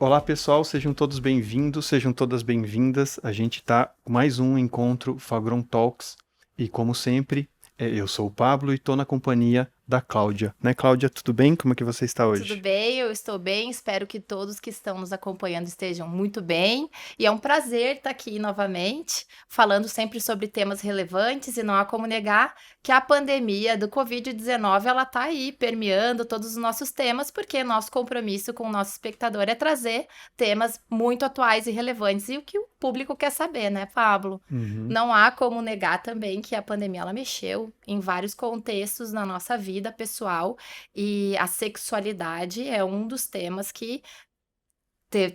Olá pessoal, sejam todos bem-vindos, sejam todas bem-vindas. A gente está com mais um encontro Fagron Talks e como sempre, eu sou o Pablo e estou na companhia da Cláudia. Né, Cláudia, tudo bem? Como é que você está Tudo hoje? bem, eu estou bem, espero que todos que estão nos acompanhando estejam muito bem. E é um prazer estar aqui novamente, falando sempre sobre temas relevantes, e não há como negar que a pandemia do Covid-19 ela está aí permeando todos os nossos temas, porque nosso compromisso com o nosso espectador é trazer temas muito atuais e relevantes e o que o público quer saber, né, Pablo? Uhum. Não há como negar também que a pandemia ela mexeu em vários contextos na nossa vida pessoal e a sexualidade é um dos temas que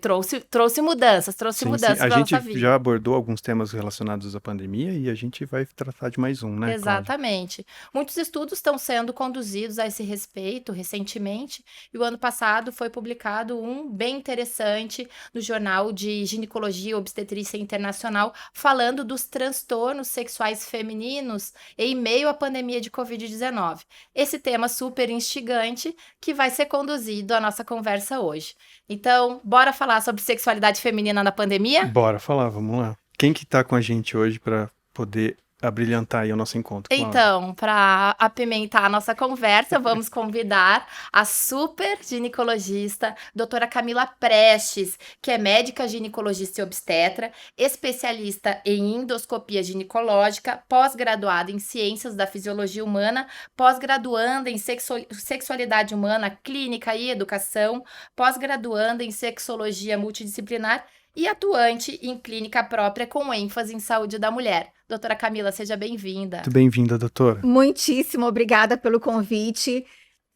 trouxe Sim, sim. mudanças A para nossa gente já vida. abordou alguns temas relacionados à pandemia e a gente vai tratar de mais um, né, Cláudia? Exatamente. Muitos estudos estão sendo conduzidos a esse respeito recentemente, e o ano passado foi publicado um bem interessante no Jornal de Ginecologia e Obstetrícia Internacional, falando dos transtornos sexuais femininos em meio à pandemia de Covid-19. Esse tema super instigante que vai ser conduzido à nossa conversa hoje. Então, bora falar sobre sexualidade feminina na pandemia? Bora falar, vamos lá. Quem que tá com a gente hoje para poder abrilhantar aí o nosso encontro, Cláudia? Então, para apimentar a nossa conversa, vamos convidar a super ginecologista, doutora Camila Prestes, que é médica ginecologista e obstetra, especialista em endoscopia ginecológica, pós-graduada em ciências da fisiologia humana, pós-graduanda em sexualidade humana, clínica e educação, pós-graduanda em sexologia multidisciplinar e atuante em clínica própria com ênfase em saúde da mulher. Doutora Camila, seja bem-vinda. Muito bem-vinda, doutora. Muitíssimo obrigada pelo convite.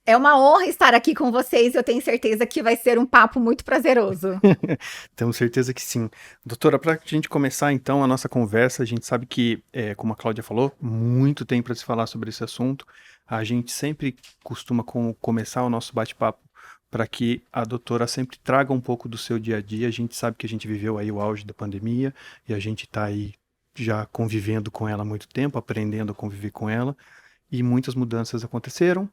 É uma honra estar aqui com vocês. Eu tenho certeza que vai ser um papo muito prazeroso. Temos certeza que sim. Doutora, para a gente começar então a nossa conversa, a gente sabe que, como a Cláudia falou, muito tem para se falar sobre esse assunto. A gente sempre costuma começar o nosso bate-papo para que a doutora sempre traga um pouco do seu dia a dia. A gente sabe que a gente viveu aí o auge da pandemia e a gente está aí já convivendo com ela há muito tempo, aprendendo a conviver com ela, e muitas mudanças aconteceram.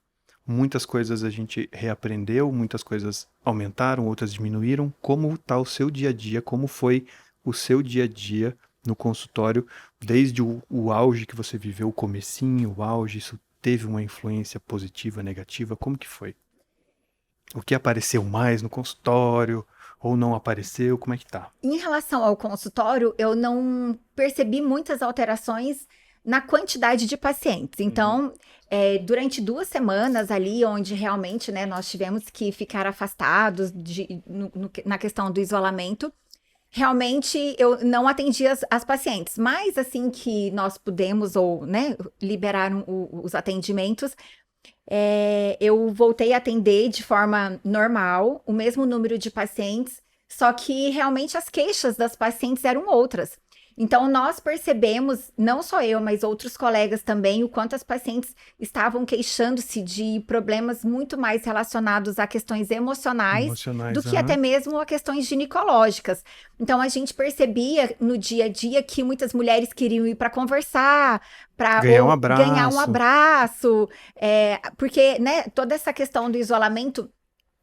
Muitas coisas a gente reaprendeu, muitas coisas aumentaram, outras diminuíram. Como está o seu dia a dia? Como foi o seu dia a dia no consultório, desde o auge que você viveu, o comecinho, o auge, isso teve uma influência positiva, negativa? Como que foi? O que apareceu mais no consultório ou não apareceu? Como é que tá? Em relação ao consultório, eu não percebi muitas alterações na quantidade de pacientes. Uhum. Então, durante 2 semanas ali, onde realmente, né, nós tivemos que ficar afastados na questão do isolamento, realmente eu não atendi as pacientes. Mas assim que nós pudemos, ou, né, liberaram os atendimentos, eu voltei a atender de forma normal, o mesmo número de pacientes, só que realmente as queixas das pacientes eram outras. Então, nós percebemos, não só eu, mas outros colegas também, o quanto as pacientes estavam queixando-se de problemas muito mais relacionados a questões emocionais do Emocionais, que até aham. mesmo a questões ginecológicas. Então, a gente percebia no dia a dia que muitas mulheres queriam ir para conversar, para Ganhar um ou ganhar um abraço. abraço, porque, né, toda essa questão do isolamento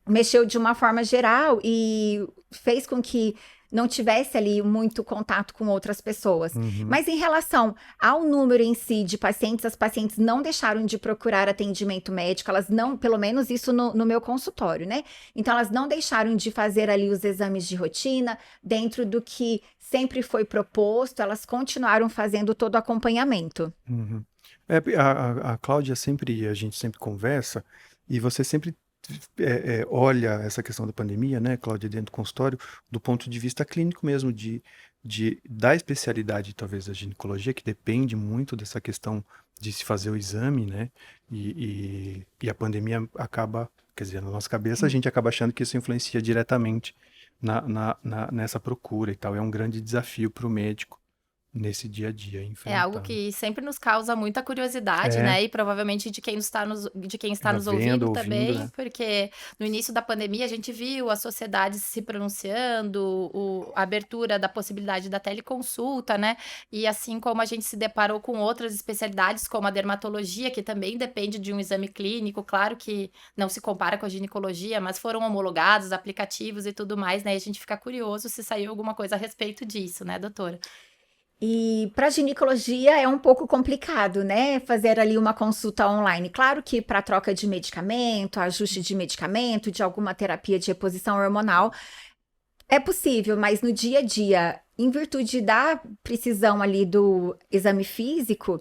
mexeu de uma forma geral e fez com que não tivesse ali muito contato com outras pessoas. Uhum. Mas em relação ao número em si de pacientes, as pacientes não deixaram de procurar atendimento médico, elas não, pelo menos isso no meu consultório, né? Então elas não deixaram de fazer ali os exames de rotina, dentro do que sempre foi proposto, elas continuaram fazendo todo o acompanhamento. Uhum. A Cláudia sempre, a gente sempre conversa, e você sempre olha essa questão da pandemia, né, Cláudia, dentro do consultório, do ponto de vista clínico mesmo, da especialidade, talvez, da ginecologia, que depende muito dessa questão de se fazer o exame, né, e a pandemia acaba, quer dizer, na nossa cabeça, a gente acaba achando que isso influencia diretamente nessa procura e tal. É um grande desafio para o médico nesse dia a dia, É algo enfrentando. que sempre nos causa muita curiosidade, É, né? E provavelmente de quem está tá nos vendo, ouvindo ouvindo, também, né? porque no início da pandemia a gente viu a sociedade se pronunciando, a abertura da possibilidade da teleconsulta, né? E assim como a gente se deparou com outras especialidades, como a dermatologia, que também depende de um exame clínico, claro que não se compara com a ginecologia, mas foram homologados, aplicativos e tudo mais, né? E a gente fica curioso se saiu alguma coisa a respeito disso, né, doutora? E para ginecologia é um pouco complicado, né? Fazer ali uma consulta online. Claro que para troca de medicamento, ajuste de medicamento, de alguma terapia de reposição hormonal, é possível, mas no dia a dia, em virtude da precisão ali do exame físico,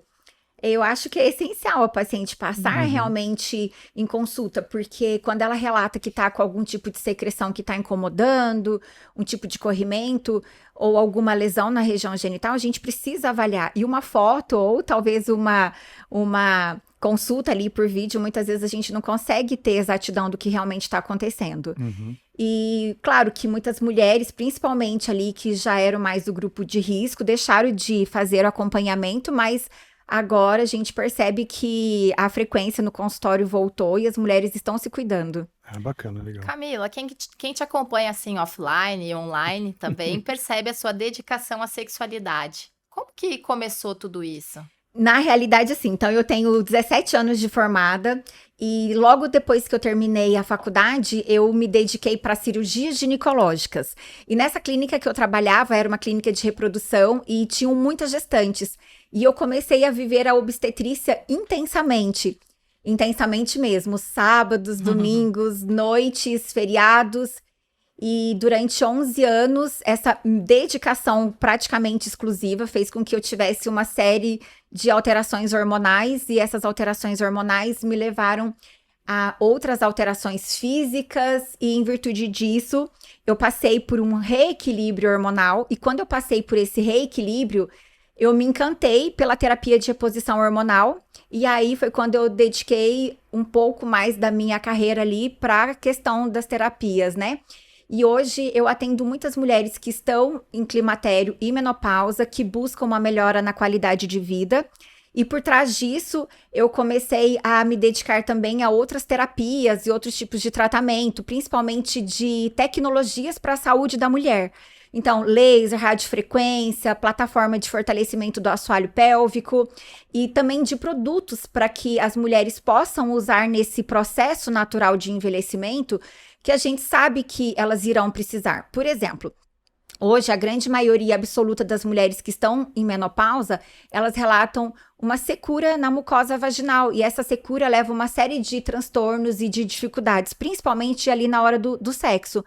eu acho que é essencial a paciente passar Uhum. realmente em consulta, porque quando ela relata que está com algum tipo de secreção que está incomodando, um tipo de corrimento ou alguma lesão na região genital, a gente precisa avaliar. E uma foto ou talvez uma consulta ali por vídeo, muitas vezes a gente não consegue ter exatidão do que realmente está acontecendo. Uhum. E claro que muitas mulheres, principalmente ali que já eram mais do grupo de risco, deixaram de fazer o acompanhamento, mas agora a gente percebe que a frequência no consultório voltou e as mulheres estão se cuidando. Ah, bacana, legal. Camila, quem te acompanha assim offline e online também percebe a sua dedicação à sexualidade. Como que começou tudo isso? Na realidade, assim, então eu tenho 17 anos de formada e logo depois que eu terminei a faculdade, eu me dediquei para cirurgias ginecológicas. E nessa clínica que eu trabalhava, era uma clínica de reprodução e tinham muitas gestantes. E eu comecei a viver a obstetrícia intensamente. Intensamente mesmo, sábados, domingos, noites, feriados. E durante 11 anos, essa dedicação praticamente exclusiva fez com que eu tivesse uma série de alterações hormonais, e essas alterações hormonais me levaram a outras alterações físicas, e em virtude disso, eu passei por um reequilíbrio hormonal, e quando eu passei por esse reequilíbrio, eu me encantei pela terapia de reposição hormonal, e aí foi quando eu dediquei um pouco mais da minha carreira ali para a questão das terapias, né? E hoje eu atendo muitas mulheres que estão em climatério e menopausa, que buscam uma melhora na qualidade de vida. E por trás disso, eu comecei a me dedicar também a outras terapias e outros tipos de tratamento, principalmente de tecnologias para a saúde da mulher. Então, laser, radiofrequência, plataforma de fortalecimento do assoalho pélvico e também de produtos para que as mulheres possam usar nesse processo natural de envelhecimento que a gente sabe que elas irão precisar. Por exemplo, hoje a grande maioria absoluta das mulheres que estão em menopausa, elas relatam uma secura na mucosa vaginal, e essa secura leva uma série de transtornos e de dificuldades, principalmente ali na hora do sexo.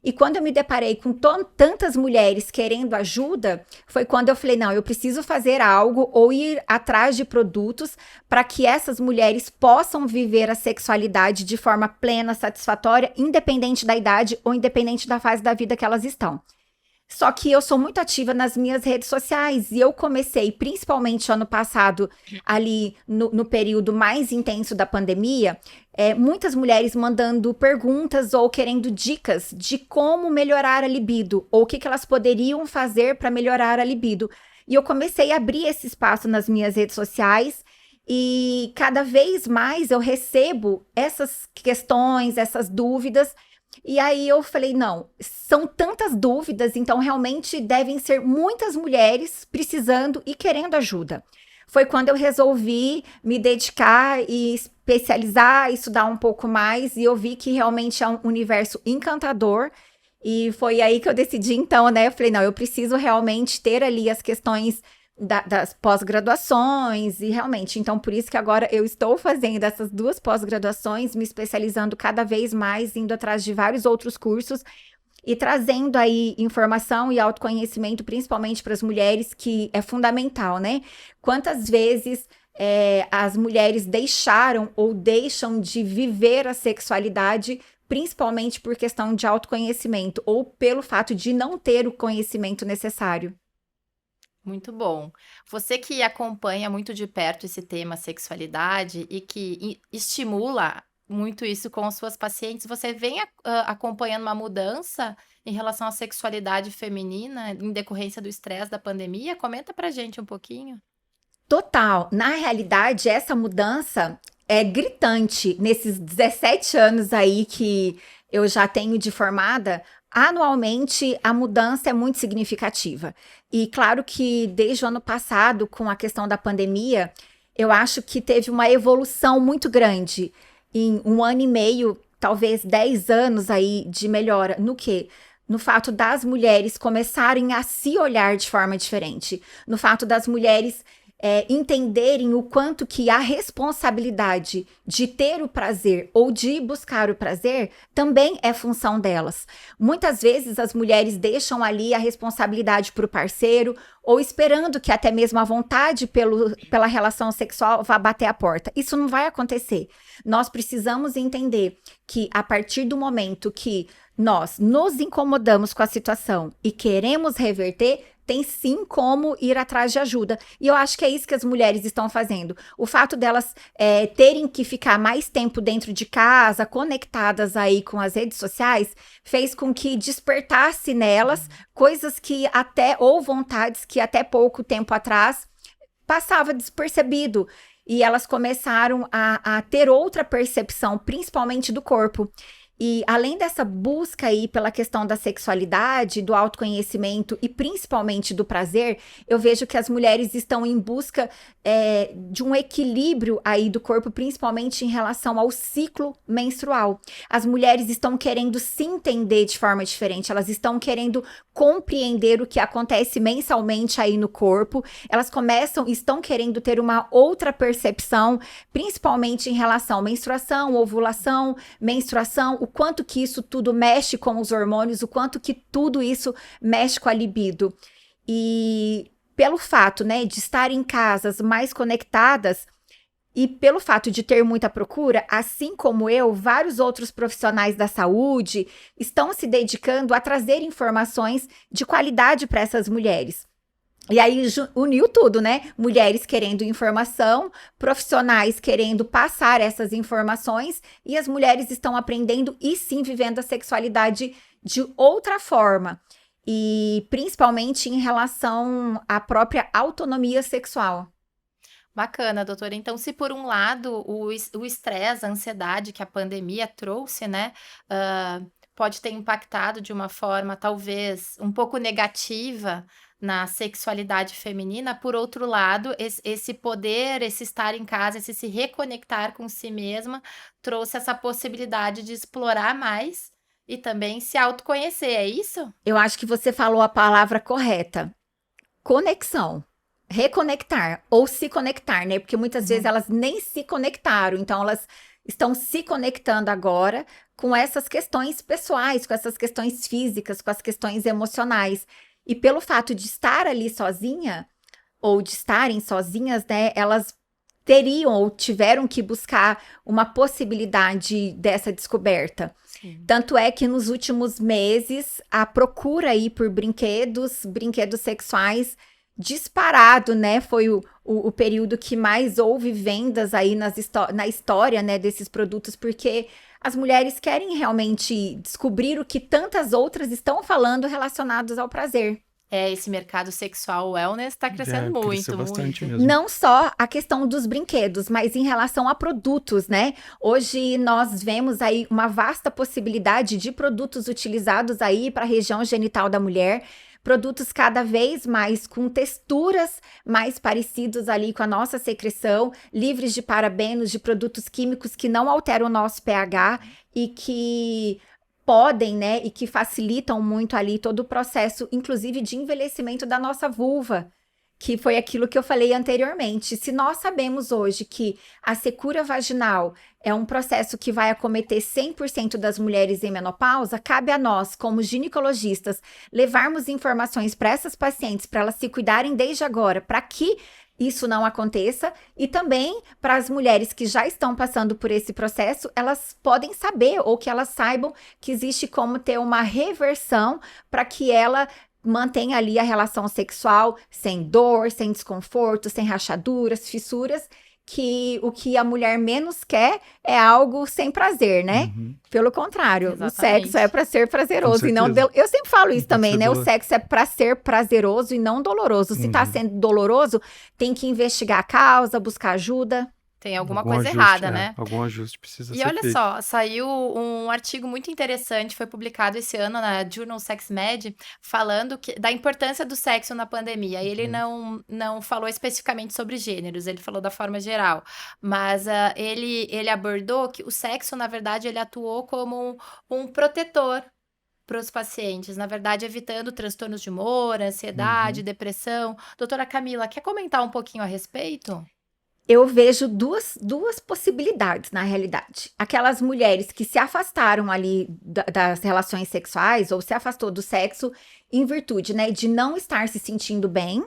E quando eu me deparei com tantas mulheres querendo ajuda, foi quando eu falei, não, eu preciso fazer algo ou ir atrás de produtos para que essas mulheres possam viver a sexualidade de forma plena, satisfatória, independente da idade ou independente da fase da vida que elas estão. Só que eu sou muito ativa nas minhas redes sociais e eu comecei, principalmente ano passado, ali no período mais intenso da pandemia, muitas mulheres mandando perguntas ou querendo dicas de como melhorar a libido ou o que elas poderiam fazer para melhorar a libido. E eu comecei a abrir esse espaço nas minhas redes sociais e cada vez mais eu recebo essas questões, essas dúvidas. E aí eu falei, não, são tantas dúvidas, então realmente devem ser muitas mulheres precisando e querendo ajuda. Foi quando eu resolvi me dedicar e especializar, estudar um pouco mais, e eu vi que realmente é um universo encantador. E foi aí que eu decidi, então, né? Eu falei, não, eu preciso realmente ter ali as questões das pós-graduações, e realmente, então, por isso que agora eu estou fazendo essas 2 pós-graduações, me especializando cada vez mais, indo atrás de vários outros cursos e trazendo aí informação e autoconhecimento, principalmente para as mulheres, que é fundamental, né? Quantas vezes as mulheres deixaram ou deixam de viver a sexualidade, principalmente por questão de autoconhecimento ou pelo fato de não ter o conhecimento necessário. Muito bom. Você que acompanha muito de perto esse tema sexualidade e que estimula muito isso com as suas pacientes. Você vem acompanhando uma mudança em relação à sexualidade feminina em decorrência do estresse da pandemia? Comenta pra gente um pouquinho. Total. Na realidade, essa mudança é gritante nesses 17 anos aí que eu já tenho de formada. Anualmente, a mudança é muito significativa. E claro que desde o ano passado, com a questão da pandemia, eu acho que teve uma evolução muito grande. Em 1 ano e meio, talvez 10 anos aí de melhora. No quê? No fato das mulheres começarem a se olhar de forma diferente. No fato das mulheres entenderem o quanto que a responsabilidade de ter o prazer ou de buscar o prazer também é função delas. Muitas vezes as mulheres deixam ali a responsabilidade para o parceiro ou esperando que até mesmo a vontade pela relação sexual vá bater a porta. Isso não vai acontecer. Nós precisamos entender que a partir do momento que nós nos incomodamos com a situação e queremos reverter, tem sim como ir atrás de ajuda. E eu acho que é isso que as mulheres estão fazendo. O fato delas terem que ficar mais tempo dentro de casa, conectadas aí com as redes sociais, fez com que despertasse nelas coisas que ou vontades que até pouco tempo atrás passava despercebido. E elas começaram a ter outra percepção, principalmente do corpo. E além dessa busca aí pela questão da sexualidade, do autoconhecimento e principalmente do prazer, eu vejo que as mulheres estão em busca de um equilíbrio aí do corpo, principalmente em relação ao ciclo menstrual. As mulheres estão querendo se entender de forma diferente, elas estão querendo compreender o que acontece mensalmente aí no corpo, elas estão querendo ter uma outra percepção, principalmente em relação à menstruação, ovulação, menstruação, o quanto que isso tudo mexe com os hormônios, o quanto que tudo isso mexe com a libido. E pelo fato, né, de estar em casas mais conectadas e pelo fato de ter muita procura, assim como eu, vários outros profissionais da saúde estão se dedicando a trazer informações de qualidade para essas mulheres. E aí uniu tudo, né? Mulheres querendo informação, profissionais querendo passar essas informações e as mulheres estão aprendendo e sim vivendo a sexualidade de outra forma. E principalmente em relação à própria autonomia sexual. Bacana, doutora. Então, se por um lado o estresse, a ansiedade que a pandemia trouxe, né, pode ter impactado de uma forma talvez um pouco negativa na sexualidade feminina, por outro lado, esse poder, esse estar em casa, esse se reconectar com si mesma, trouxe essa possibilidade de explorar mais e também se autoconhecer, é isso? Eu acho que você falou a palavra correta. Conexão. Reconectar ou se conectar, né? Porque muitas vezes elas nem se conectaram, então elas estão se conectando agora com essas questões pessoais, com essas questões físicas, com as questões emocionais. E pelo fato de estar ali sozinha, ou de estarem sozinhas, né? Elas teriam ou tiveram que buscar uma possibilidade dessa descoberta. Sim. Tanto é que nos últimos meses, a procura aí por brinquedos sexuais disparado, né? Foi o período que mais houve vendas aí na história, né, desses produtos, porque as mulheres querem realmente descobrir o que tantas outras estão falando relacionados ao prazer. Esse mercado sexual wellness está crescendo muito, cresceu bastante muito. mesmo. Não só a questão dos brinquedos, mas em relação a produtos, né? Hoje nós vemos aí uma vasta possibilidade de produtos utilizados aí para a região genital da mulher, produtos cada vez mais com texturas mais parecidos ali com a nossa secreção, livres de parabenos, de produtos químicos que não alteram o nosso pH e que podem, né, e que facilitam muito ali todo o processo, inclusive de envelhecimento da nossa vulva, que foi aquilo que eu falei anteriormente. Se nós sabemos hoje que a secura vaginal é um processo que vai acometer 100% das mulheres em menopausa, cabe a nós, como ginecologistas, levarmos informações para essas pacientes, para elas se cuidarem desde agora, para que isso não aconteça, e também para as mulheres que já estão passando por esse processo, elas podem saber ou que elas saibam que existe como ter uma reversão para que ela mantenha ali a relação sexual sem dor, sem desconforto, sem rachaduras, fissuras, que o que a mulher menos quer é algo sem prazer, né? Uhum. Pelo contrário, o Exatamente. sexo é para ser prazeroso e não certeza. eu sempre falo isso Tem que também, ser né? O doloroso. sexo é para ser prazeroso e não doloroso. Se tá Uhum. sendo doloroso, tem que investigar a causa, buscar ajuda. Tem alguma Algum coisa ajuste, errada, né? algum ajuste precisa E ser olha feito. só, saiu um artigo muito interessante, foi publicado esse ano na Journal Sex Med, falando da importância do sexo na pandemia. E ele não falou especificamente sobre gêneros, ele falou da forma geral. Mas ele abordou que o sexo, na verdade, ele atuou como um protetor para os pacientes, na verdade, evitando transtornos de humor, ansiedade, Uhum. depressão. Doutora Camila, quer comentar um pouquinho a respeito? Eu vejo duas possibilidades na realidade. Aquelas mulheres que se afastaram ali das relações sexuais ou se afastou do sexo em virtude, né, de não estar se sentindo bem,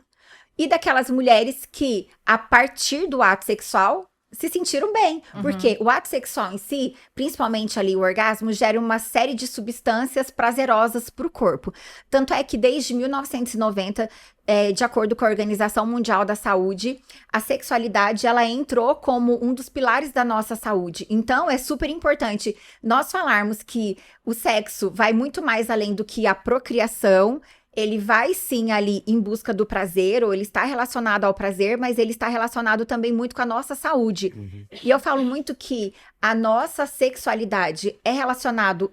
e daquelas mulheres que, a partir do ato sexual, se sentiram bem. Uhum. Porque o ato sexual em si, principalmente ali o orgasmo, gera uma série de substâncias prazerosas para o corpo. Tanto é que desde 1990, de acordo com a Organização Mundial da Saúde, a sexualidade ela entrou como um dos pilares da nossa saúde. Então, é super importante nós falarmos que o sexo vai muito mais além do que a procriação. Ele vai sim ali em busca do prazer, ou ele está relacionado ao prazer, mas ele está relacionado também muito com a nossa saúde. Uhum. E eu falo muito que a nossa sexualidade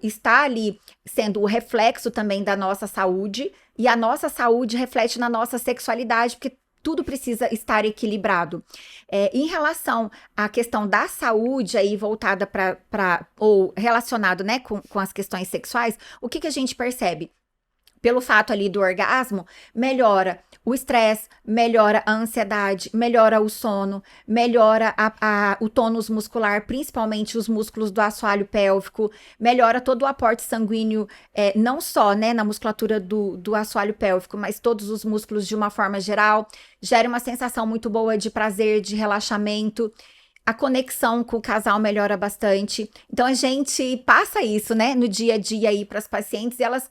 está ali sendo o reflexo também da nossa saúde, e a nossa saúde reflete na nossa sexualidade, porque tudo precisa estar equilibrado. Em relação à questão da saúde aí voltada ou relacionado, né, com as questões sexuais, o que a gente percebe? Pelo fato ali do orgasmo, melhora o estresse, melhora a ansiedade, melhora o sono, melhora o tônus muscular, principalmente os músculos do assoalho pélvico, melhora todo o aporte sanguíneo, não só, né, na musculatura do assoalho pélvico, mas todos os músculos de uma forma geral, gera uma sensação muito boa de prazer, de relaxamento. A conexão com o casal melhora bastante. Então, a gente passa isso, né, no dia a dia aí para as pacientes, e elas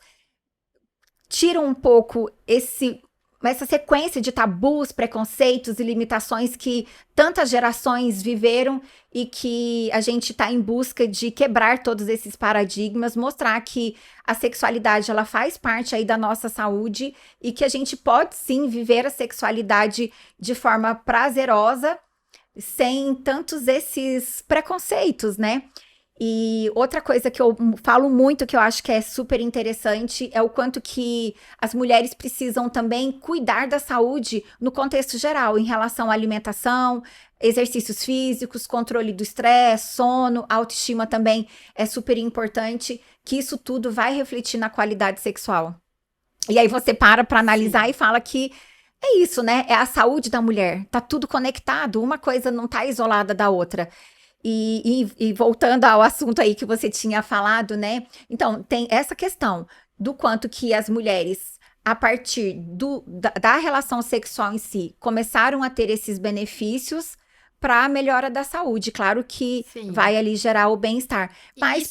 tiram um pouco essa sequência de tabus, preconceitos e limitações que tantas gerações viveram e que a gente está em busca de quebrar todos esses paradigmas, mostrar que a sexualidade ela faz parte aí da nossa saúde e que a gente pode sim viver a sexualidade de forma prazerosa, sem tantos esses preconceitos, né? E outra coisa que eu falo muito, que eu acho que é super interessante, é o quanto que as mulheres precisam também cuidar da saúde no contexto geral, em relação à alimentação, exercícios físicos, controle do estresse, sono, autoestima também é super importante, que isso tudo vai refletir na qualidade sexual. E aí você para analisar e fala que é isso, né? É a saúde da mulher, tá tudo conectado, uma coisa não tá isolada da outra. E voltando ao assunto aí que você tinha falado, né? Então, tem essa questão do quanto que as mulheres, a partir da relação sexual em si, começaram a ter esses benefícios para a melhora da saúde. Claro que vai ali gerar o bem-estar. Mas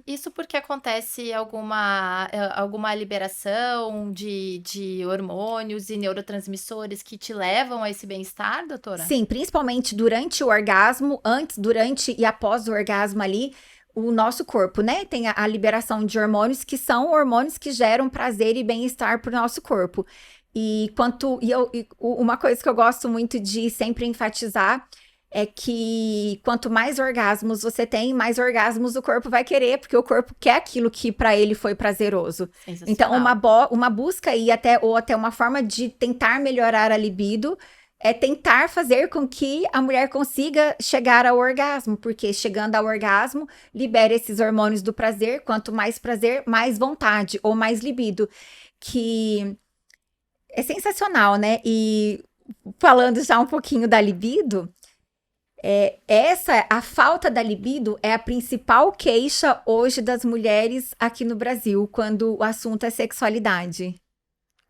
Isso porque acontece alguma liberação de hormônios e neurotransmissores que te levam a esse bem-estar, doutora? Sim, principalmente durante o orgasmo, antes, durante e após o orgasmo ali, o nosso corpo, né? Tem a liberação de hormônios que são hormônios que geram prazer e bem-estar para o nosso corpo. Uma coisa que eu gosto muito de sempre enfatizar é que quanto mais orgasmos você tem, mais orgasmos o corpo vai querer, porque o corpo quer aquilo que para ele foi prazeroso. Então, uma busca aí até uma forma de tentar melhorar a libido é tentar fazer com que a mulher consiga chegar ao orgasmo, porque chegando ao orgasmo, libera esses hormônios do prazer, quanto mais prazer, mais vontade ou mais libido, que é sensacional, né? E falando já um pouquinho da libido, a falta da libido é a principal queixa hoje das mulheres aqui no Brasil, quando o assunto é sexualidade.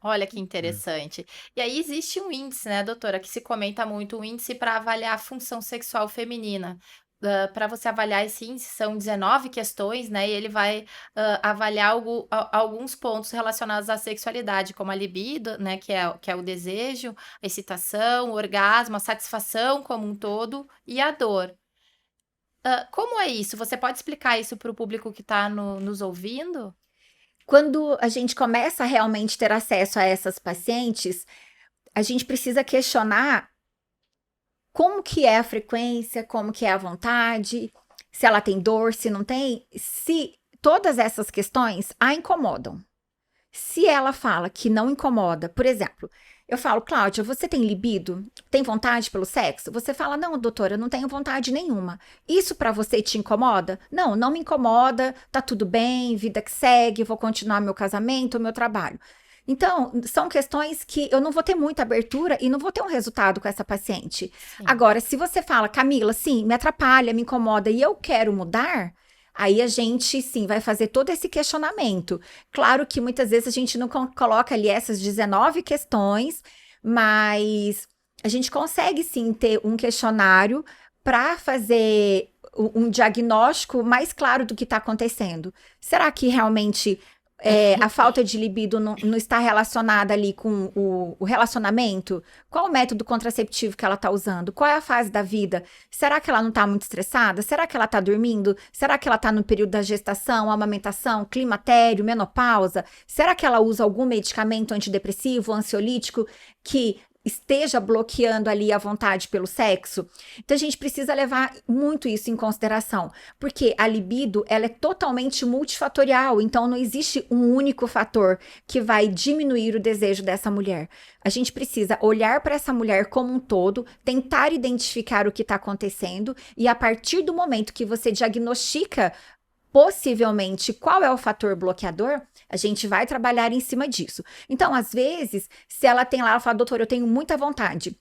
Olha que interessante. E aí existe um índice, né, doutora, que se comenta muito, um índice para avaliar a função sexual feminina. para você avaliar, sim, são 19 questões, né? E ele vai avaliar alguns pontos relacionados à sexualidade, como a libido, né? Que é o desejo, a excitação, o orgasmo, a satisfação como um todo e a dor. Como é isso? Você pode explicar isso para o público que está nos ouvindo? Quando a gente começa a realmente ter acesso a essas pacientes, a gente precisa questionar como que é a frequência, como que é a vontade, se ela tem dor, se não tem, se todas essas questões a incomodam. Se ela fala que não incomoda, por exemplo, eu falo, Cláudia, você tem libido? Tem vontade pelo sexo? Você fala, não, doutora, eu não tenho vontade nenhuma. Isso pra você te incomoda? Não, não me incomoda, tá tudo bem, vida que segue, vou continuar meu casamento, meu trabalho. Então, são questões que eu não vou ter muita abertura e não vou ter um resultado com essa paciente. Sim. Agora, se você fala, Camila, sim, me atrapalha, me incomoda e eu quero mudar, aí a gente, sim, vai fazer todo esse questionamento. Claro que muitas vezes a gente não coloca ali essas 19 questões, mas a gente consegue, sim, ter um questionário para fazer um diagnóstico mais claro do que está acontecendo. Será que realmente a falta de libido não está relacionada ali com o relacionamento? Qual o método contraceptivo que ela está usando? Qual é a fase da vida? Será que ela não está muito estressada? Será que ela está dormindo? Será que ela está no período da gestação, amamentação, climatério, menopausa? Será que ela usa algum medicamento antidepressivo, ansiolítico que esteja bloqueando ali a vontade pelo sexo? Então a gente precisa levar muito isso em consideração, porque a libido, ela é totalmente multifatorial, então não existe um único fator que vai diminuir o desejo dessa mulher. A gente precisa olhar para essa mulher como um todo, tentar identificar o que está acontecendo e a partir do momento que você diagnostica possivelmente qual é o fator bloqueador, a gente vai trabalhar em cima disso. Então, às vezes, se ela tem lá, ela fala, doutora, eu tenho muita vontade,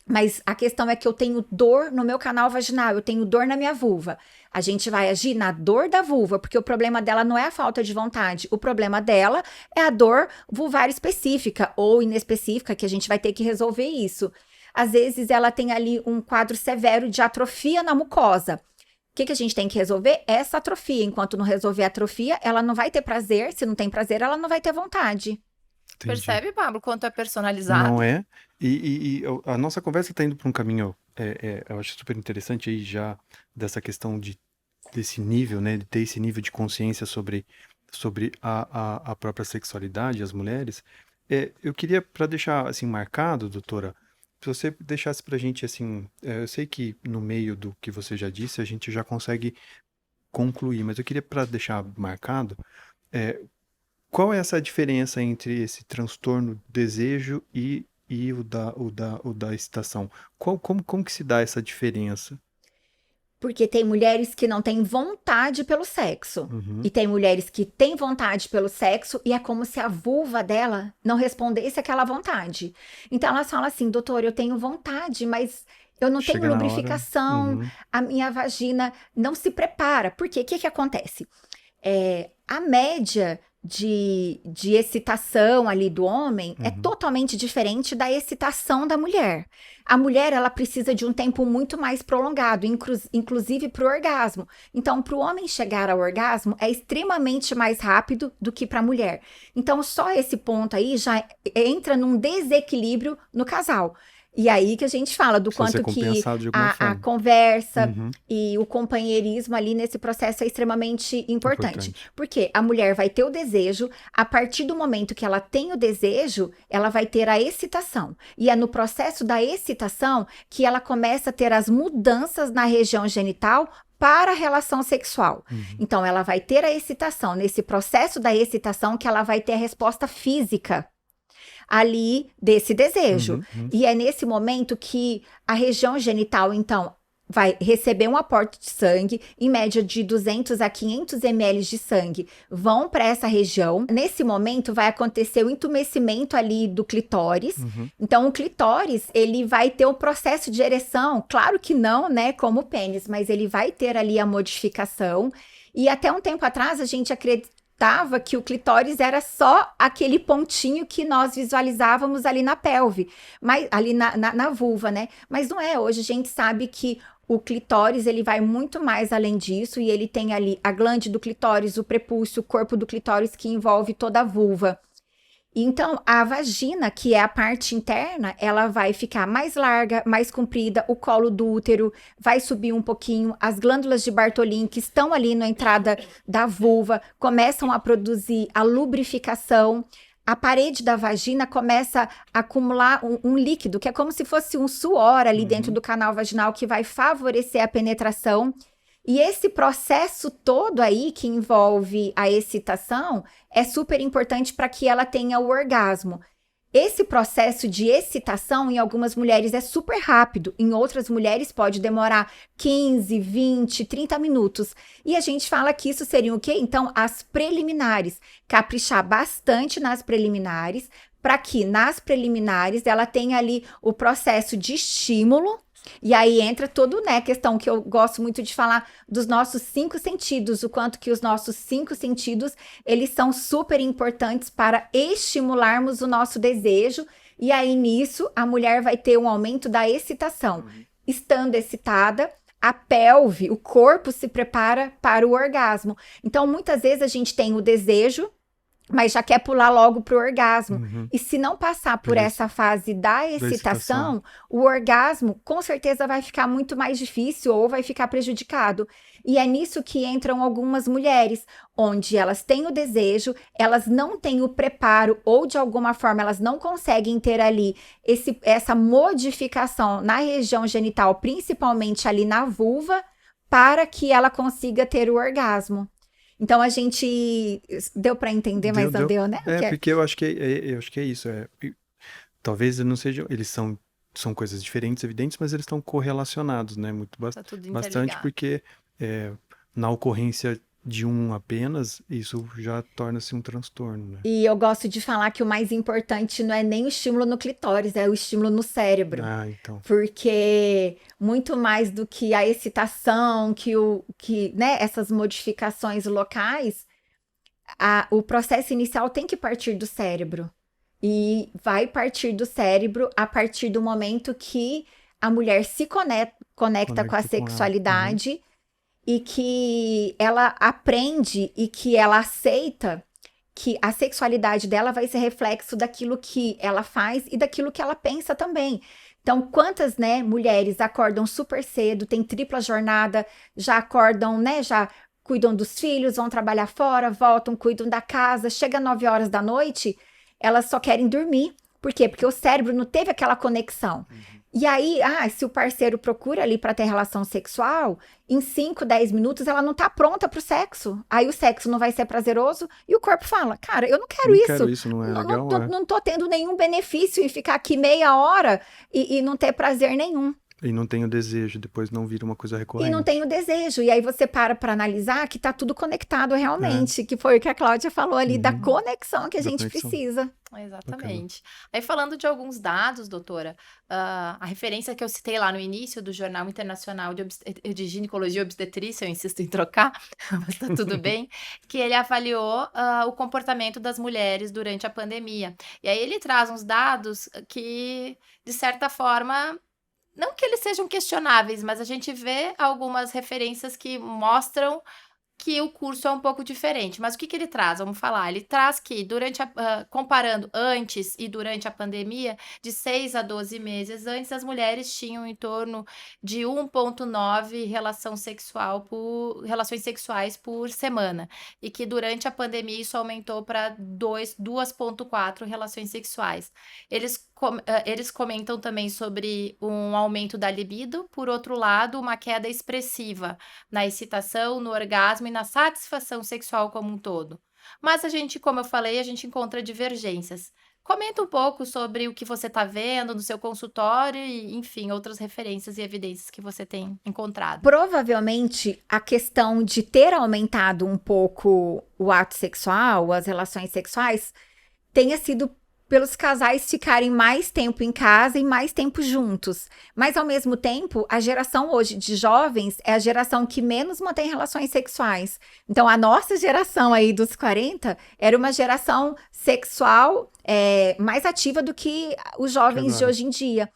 mas a questão é que eu tenho dor no meu canal vaginal, eu tenho dor na minha vulva. A gente vai agir na dor da vulva, porque o problema dela não é a falta de vontade, o problema dela é a dor vulvar específica ou inespecífica, que a gente vai ter que resolver isso. Às vezes, ela tem ali um quadro severo de atrofia na mucosa. O que a gente tem que resolver? Essa atrofia. Enquanto não resolver a atrofia, ela não vai ter prazer. Se não tem prazer, ela não vai ter vontade. Entendi. Percebe, Pablo, quanto é personalizado? Não é? E a nossa conversa está indo para um caminho, eu acho super interessante aí já, dessa questão desse nível, né? De ter esse nível de consciência sobre a própria sexualidade, as mulheres. Eu queria, para deixar assim marcado, doutora, se você deixasse pra gente assim, eu sei que no meio do que você já disse, a gente já consegue concluir, mas eu queria para deixar marcado, qual é essa diferença entre esse transtorno do desejo e o da excitação? Como que se dá essa diferença? Porque tem mulheres que não têm vontade pelo sexo. Uhum. E tem mulheres que têm vontade pelo sexo e é como se a vulva dela não respondesse àquela vontade. Então elas falam assim, doutor, eu tenho vontade, mas eu não Chega tenho na hora. lubrificação, Uhum. a minha vagina não se prepara. Por quê? O que acontece? A média de excitação ali do homem é totalmente diferente da excitação da mulher. A mulher, ela precisa de um tempo muito mais prolongado, inclusive para o orgasmo. Então, para o homem chegar ao orgasmo é extremamente mais rápido do que para a mulher. Então, só esse ponto aí já entra num desequilíbrio no casal. E aí que a gente fala do Precisa ser quanto que compensado de alguma a forma. conversa e o companheirismo ali nesse processo é extremamente importante. Porque a mulher vai ter o desejo, a partir do momento que ela tem o desejo, ela vai ter a excitação. E é no processo da excitação que ela começa a ter as mudanças na região genital para a relação sexual. Então, ela vai ter a excitação, nesse processo da excitação que ela vai ter a resposta física ali desse desejo. E é nesse momento que a região genital, então, vai receber um aporte de sangue, em média de 200 a 500 ml de sangue, vão para essa região. Nesse momento vai acontecer o entumecimento ali do clitóris. Então, o clitóris, ele vai ter o processo de ereção, claro que não, né, como o pênis, mas ele vai ter ali a modificação. E até um tempo atrás, a gente acreditava que o clitóris era só aquele pontinho que nós visualizávamos ali na pelve, mas ali na vulva, né? Mas não é. Hoje a gente sabe que o clitóris, ele vai muito mais além disso, e ele tem ali a glande do clitóris, o prepúcio, o corpo do clitóris que envolve toda a vulva. Então, a vagina, que é a parte interna, ela vai ficar mais larga, mais comprida, o colo do útero vai subir um pouquinho, as glândulas de Bartholin, que estão ali na entrada da vulva, começam a produzir a lubrificação, a parede da vagina começa a acumular um líquido, que é como se fosse um suor ali dentro do canal vaginal, que vai favorecer a penetração. E esse processo todo aí que envolve a excitação é super importante para que ela tenha o orgasmo. Esse processo de excitação em algumas mulheres é super rápido, em outras mulheres pode demorar 15, 20, 30 minutos. E a gente fala que isso seria o quê? Então, as preliminares. Caprichar bastante nas preliminares, para que nas preliminares ela tenha ali o processo de estímulo. E aí entra toda, né, a questão que eu gosto muito de falar dos nossos 5 sentidos, o quanto que os nossos 5 sentidos, eles são super importantes para estimularmos o nosso desejo, e aí nisso a mulher vai ter um aumento da excitação. Estando excitada, a pelve, o corpo se prepara para o orgasmo. Então, muitas vezes a gente tem o desejo, mas já quer pular logo pro orgasmo. E se não passar por essa fase da excitação, o orgasmo com certeza vai ficar muito mais difícil ou vai ficar prejudicado. E é nisso que entram algumas mulheres, onde elas têm o desejo, elas não têm o preparo ou de alguma forma elas não conseguem ter ali essa modificação na região genital, principalmente ali na vulva, para que ela consiga ter o orgasmo. Então, a gente... Deu para entender, mas não deu, né? Porque eu acho que é isso. Talvez não sejam... Eles são coisas diferentes, evidentes, mas eles estão correlacionados, né? Tá tudo Bastante, porque na ocorrência de um apenas, isso já torna-se um transtorno, né? E eu gosto de falar que o mais importante não é nem o estímulo no clitóris, é o estímulo no cérebro. Então. Porque muito mais do que a excitação, né, essas modificações locais, o processo inicial tem que partir do cérebro. E vai partir do cérebro a partir do momento que a mulher se conecta com a sexualidade, e que ela aprende e que ela aceita que a sexualidade dela vai ser reflexo daquilo que ela faz e daquilo que ela pensa também. Então, quantas, né, mulheres acordam super cedo, têm tripla jornada, já acordam, né, já cuidam dos filhos, vão trabalhar fora, voltam, cuidam da casa, chega 9 horas da noite, elas só querem dormir. Por quê? Porque o cérebro não teve aquela conexão. E aí, se o parceiro procura ali para ter relação sexual, em 5, 10 minutos ela não tá pronta pro sexo. Aí o sexo não vai ser prazeroso e o corpo fala, cara, eu não quero isso. Não quero isso, não é legal. Não tô tendo nenhum benefício em ficar aqui meia hora e não ter prazer nenhum. E não tem o desejo, depois não vira uma coisa recorrente. E não tem o desejo. E aí você para analisar que tá tudo conectado realmente, que foi o que a Cláudia falou ali, da conexão que a gente precisa. Exatamente. Aí falando de alguns dados, doutora, a referência que eu citei lá no início do Jornal Internacional de Ginecologia e Obstetrícia, eu insisto em trocar, mas tá tudo bem, que ele avaliou o comportamento das mulheres durante a pandemia. E aí ele traz uns dados que, de certa forma... Não que eles sejam questionáveis, mas a gente vê algumas referências que mostram que o curso é um pouco diferente. Mas o que ele traz? Vamos falar. Ele traz que, comparando antes e durante a pandemia, de 6 a 12 meses antes, as mulheres tinham em torno de 1,9 relações sexuais por semana. E que durante a pandemia isso aumentou para 2,4 relações sexuais. Eles comentam também sobre um aumento da libido, por outro lado, uma queda expressiva na excitação, no orgasmo e na satisfação sexual como um todo. Mas a gente, como eu falei, a gente encontra divergências. Comenta um pouco sobre o que você está vendo no seu consultório e, enfim, outras referências e evidências que você tem encontrado. Provavelmente, a questão de ter aumentado um pouco o ato sexual, as relações sexuais, tenha sido pelos casais ficarem mais tempo em casa e mais tempo juntos. Mas, ao mesmo tempo, a geração hoje de jovens é a geração que menos mantém relações sexuais. Então, a nossa geração aí dos 40 era uma geração sexual mais ativa do que os jovens de hoje em dia.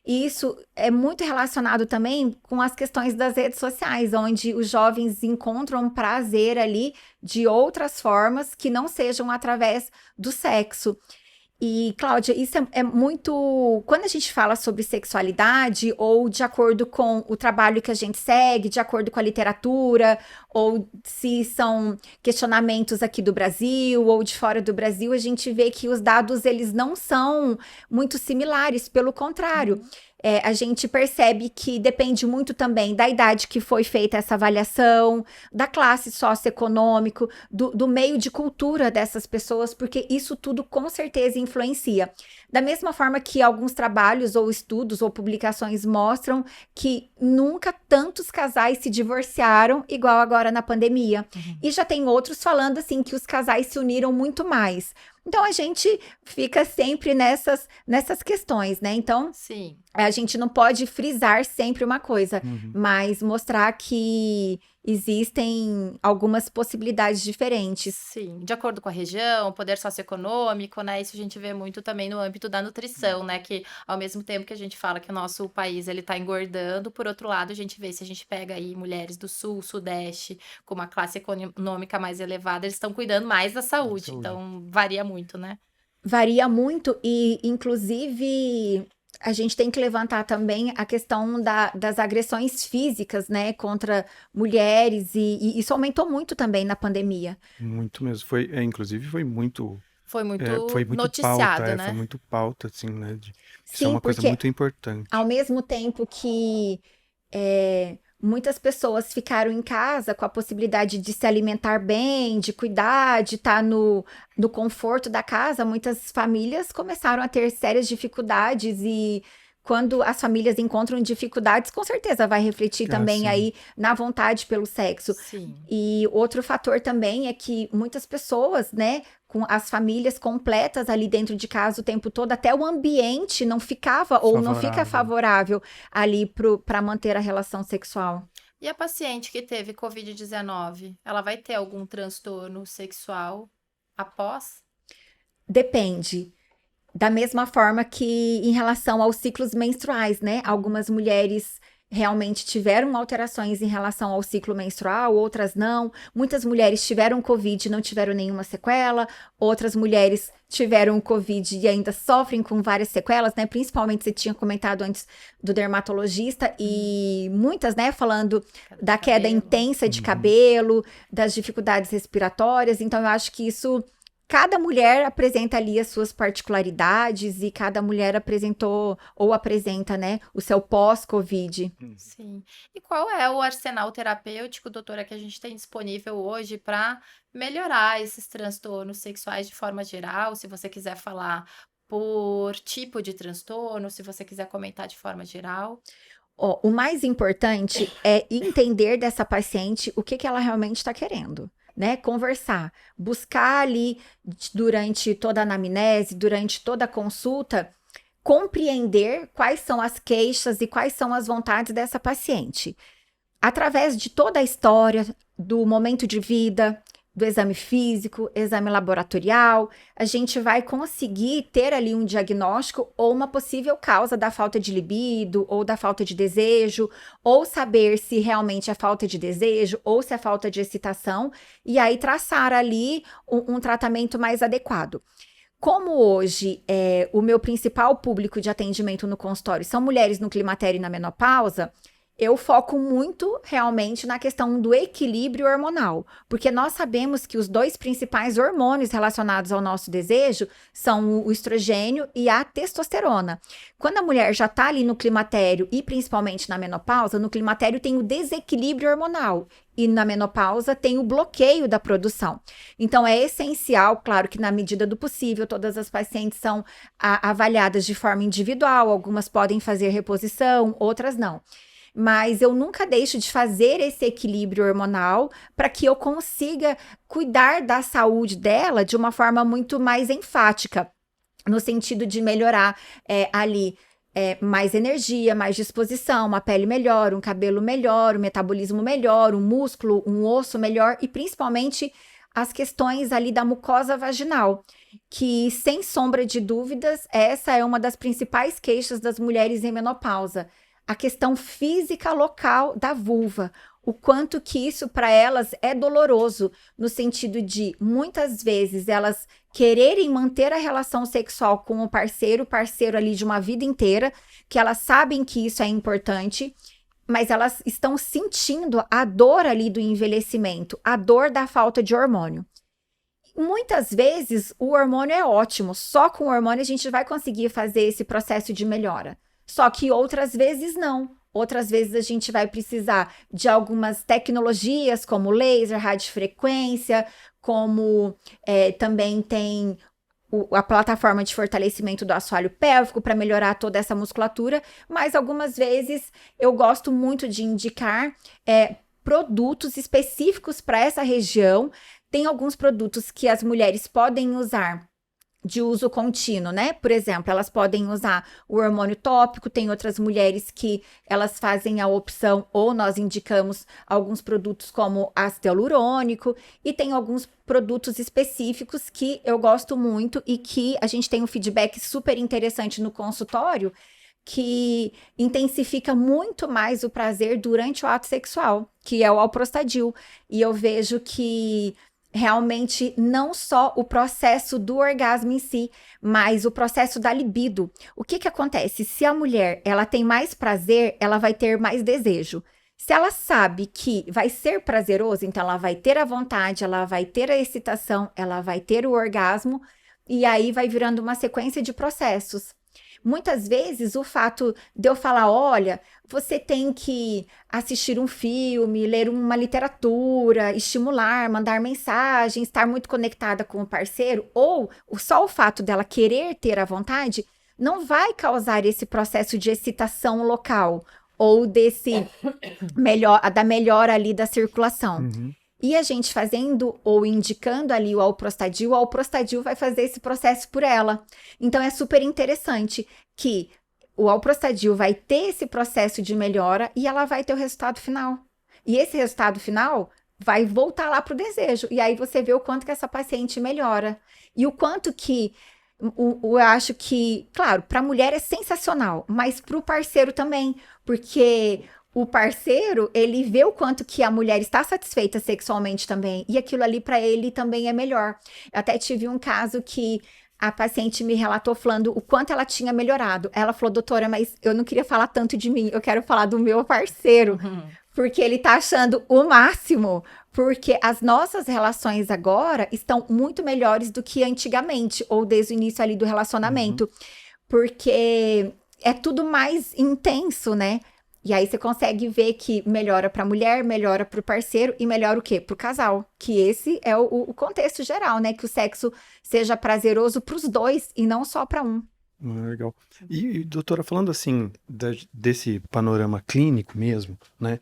E isso é muito relacionado também com as questões das redes sociais, onde os jovens encontram prazer ali de outras formas que não sejam através do sexo. E, Cláudia, isso é muito. Quando a gente fala sobre sexualidade, ou de acordo com o trabalho que a gente segue, de acordo com a literatura, ou se são questionamentos aqui do Brasil ou de fora do Brasil, a gente vê que os dados eles não são muito similares, pelo contrário. A gente percebe que depende muito também da idade que foi feita essa avaliação, da classe socioeconômica, do meio de cultura dessas pessoas, porque isso tudo com certeza influencia. Da mesma forma que alguns trabalhos ou estudos ou publicações mostram que nunca tantos casais se divorciaram igual agora na pandemia. E já tem outros falando assim que os casais se uniram muito mais. Então a gente fica sempre nessas questões, né? Então Sim. a gente não pode frisar sempre uma coisa, Uhum. mas mostrar que existem algumas possibilidades diferentes. Sim, de acordo com a região, poder socioeconômico, né? Isso a gente vê muito também no âmbito da nutrição, né? Que ao mesmo tempo que a gente fala que o nosso país ele tá engordando, por outro lado, a gente vê se a gente pega aí mulheres do sul, sudeste, com uma classe econômica mais elevada, eles estão cuidando mais da saúde. saúde. Então, varia muito, né? Varia muito e, inclusive, a gente tem que levantar também a questão das agressões físicas, né, contra mulheres e isso aumentou muito também na pandemia. Muito mesmo. Inclusive, foi muito Foi muito foi muito pauta, noticiado, foi né? muito pauta, assim, né? Isso é Sim, uma coisa porque muito importante. ao mesmo tempo que muitas pessoas ficaram em casa com a possibilidade de se alimentar bem, de cuidar, de estar no conforto da casa, muitas famílias começaram a ter sérias dificuldades e quando as famílias encontram dificuldades, com certeza vai refletir também sim. aí na vontade pelo sexo. Sim. E outro fator também é que muitas pessoas, né, com as famílias completas ali dentro de casa o tempo todo, até o ambiente não ficava ou não fica favorável ali para manter a relação sexual. E a paciente que teve Covid-19, ela vai ter algum transtorno sexual após? Depende. Da mesma forma que em relação aos ciclos menstruais, né? Algumas mulheres realmente tiveram alterações em relação ao ciclo menstrual, outras não. Muitas mulheres tiveram Covid e não tiveram nenhuma sequela. Outras mulheres tiveram Covid e ainda sofrem com várias sequelas, né? Principalmente você tinha comentado antes do dermatologista e muitas, né? Falando da queda Cabelo. intensa de cabelo, das dificuldades respiratórias. Então, eu acho que isso... Cada mulher apresenta ali as suas particularidades e cada mulher apresentou ou apresenta, né, o seu pós-Covid. Sim. E qual é o arsenal terapêutico, doutora, que a gente tem disponível hoje para melhorar esses transtornos sexuais de forma geral? Se você quiser falar por tipo de transtorno, se você quiser comentar de forma geral. Ó, o mais importante é entender dessa paciente o que ela realmente está querendo. Né, conversar, buscar ali durante toda a anamnese, durante toda a consulta, compreender quais são as queixas e quais são as vontades dessa paciente. Através de toda a história, do momento de vida, do exame físico, exame laboratorial, a gente vai conseguir ter ali um diagnóstico ou uma possível causa da falta de libido ou da falta de desejo, ou saber se realmente é falta de desejo ou se é falta de excitação, e aí traçar ali um tratamento mais adequado. Como hoje o meu principal público de atendimento no consultório são mulheres no climatério e na menopausa, eu foco muito realmente na questão do equilíbrio hormonal, porque nós sabemos que os dois principais hormônios relacionados ao nosso desejo são o estrogênio e a testosterona. Quando a mulher já está ali no climatério e principalmente na menopausa, no climatério tem o desequilíbrio hormonal e na menopausa tem o bloqueio da produção. Então é essencial, claro que na medida do possível, todas as pacientes são avaliadas de forma individual, algumas podem fazer reposição, outras não. Mas eu nunca deixo de fazer esse equilíbrio hormonal para que eu consiga cuidar da saúde dela de uma forma muito mais enfática, no sentido de melhorar ali mais energia, mais disposição, uma pele melhor, um cabelo melhor, um metabolismo melhor, um músculo, um osso melhor e principalmente as questões ali da mucosa vaginal, que, sem sombra de dúvidas, essa é uma das principais queixas das mulheres em menopausa. A questão física local da vulva, o quanto que isso para elas é doloroso, no sentido de, muitas vezes, elas quererem manter a relação sexual com o parceiro ali de uma vida inteira, que elas sabem que isso é importante, mas elas estão sentindo a dor ali do envelhecimento, a dor da falta de hormônio. Muitas vezes o hormônio é ótimo, só com o hormônio a gente vai conseguir fazer esse processo de melhora. Só que outras vezes não. Outras vezes a gente vai precisar de algumas tecnologias como laser, radiofrequência, como também tem a plataforma de fortalecimento do assoalho pélvico para melhorar toda essa musculatura, mas algumas vezes eu gosto muito de indicar produtos específicos para essa região. Tem alguns produtos que as mulheres podem usar de uso contínuo, né? Por exemplo, elas podem usar o hormônio tópico, tem outras mulheres que elas fazem a opção, ou nós indicamos alguns produtos como ácido hialurônico, e tem alguns produtos específicos que eu gosto muito e que a gente tem um feedback super interessante no consultório, que intensifica muito mais o prazer durante o ato sexual, que é o Alprostadil. E eu vejo que realmente não só o processo do orgasmo em si, mas o processo da libido. O que acontece? Se a mulher ela tem mais prazer, ela vai ter mais desejo. Se ela sabe que vai ser prazeroso, então ela vai ter a vontade, ela vai ter a excitação, ela vai ter o orgasmo, e aí vai virando uma sequência de processos. Muitas vezes o fato de eu falar, olha, você tem que assistir um filme, ler uma literatura, estimular, mandar mensagem, estar muito conectada com o parceiro, ou só o fato dela querer ter a vontade, não vai causar esse processo de excitação local, ou da melhora ali da circulação. Uhum. E a gente fazendo ou indicando ali o Alprostadil vai fazer esse processo por ela. Então, é super interessante que o Alprostadil vai ter esse processo de melhora e ela vai ter o resultado final. E esse resultado final vai voltar lá para o desejo. E aí você vê o quanto que essa paciente melhora. E o quanto que eu acho que, claro, para a mulher é sensacional, mas para o parceiro também, porque o parceiro, ele vê o quanto que a mulher está satisfeita sexualmente também, e aquilo ali para ele também é melhor. Eu até tive um caso que a paciente me relatou falando o quanto ela tinha melhorado. Ela falou, doutora, mas eu não queria falar tanto de mim, eu quero falar do meu parceiro, porque ele tá achando o máximo, porque as nossas relações agora estão muito melhores do que antigamente, ou desde o início ali do relacionamento, porque é tudo mais intenso, né? E aí você consegue ver que melhora para a mulher, melhora para o parceiro e melhora o quê? Para o casal. Que esse é o contexto geral, né? Que o sexo seja prazeroso para os dois e não só para um. Legal. E, doutora, falando assim, desse panorama clínico mesmo, né?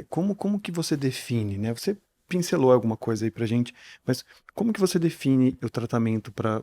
Como que você define, né? Você pincelou alguma coisa aí pra gente, mas como que você define o tratamento para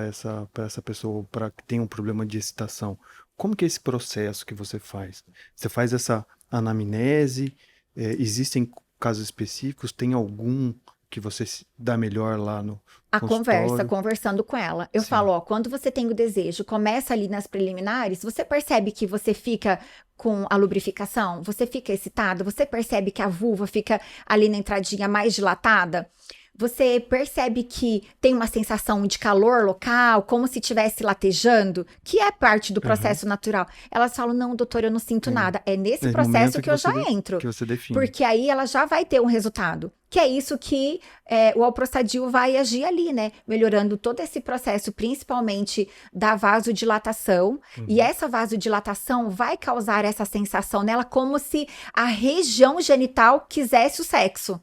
essa pessoa para que tem um problema de excitação? Como que é esse processo que você faz? Você faz essa anamnese? Existem casos específicos? Tem algum que você dá melhor lá no consultório? Conversando com ela. Eu Sim. falo, ó, quando você tem o desejo, começa ali nas preliminares, você percebe que você fica com a lubrificação? Você fica excitado? Você percebe que a vulva fica ali na entradinha mais dilatada? Você percebe que tem uma sensação de calor local, como se estivesse latejando, que é parte do processo natural. Elas falam, não, doutor, eu não sinto nada. É nesse processo que eu já entro. Que você define. Porque aí ela já vai ter um resultado. Que é isso que o Alprostadil vai agir ali, né? Melhorando todo esse processo, principalmente da vasodilatação. E essa vasodilatação vai causar essa sensação nela como se a região genital quisesse o sexo.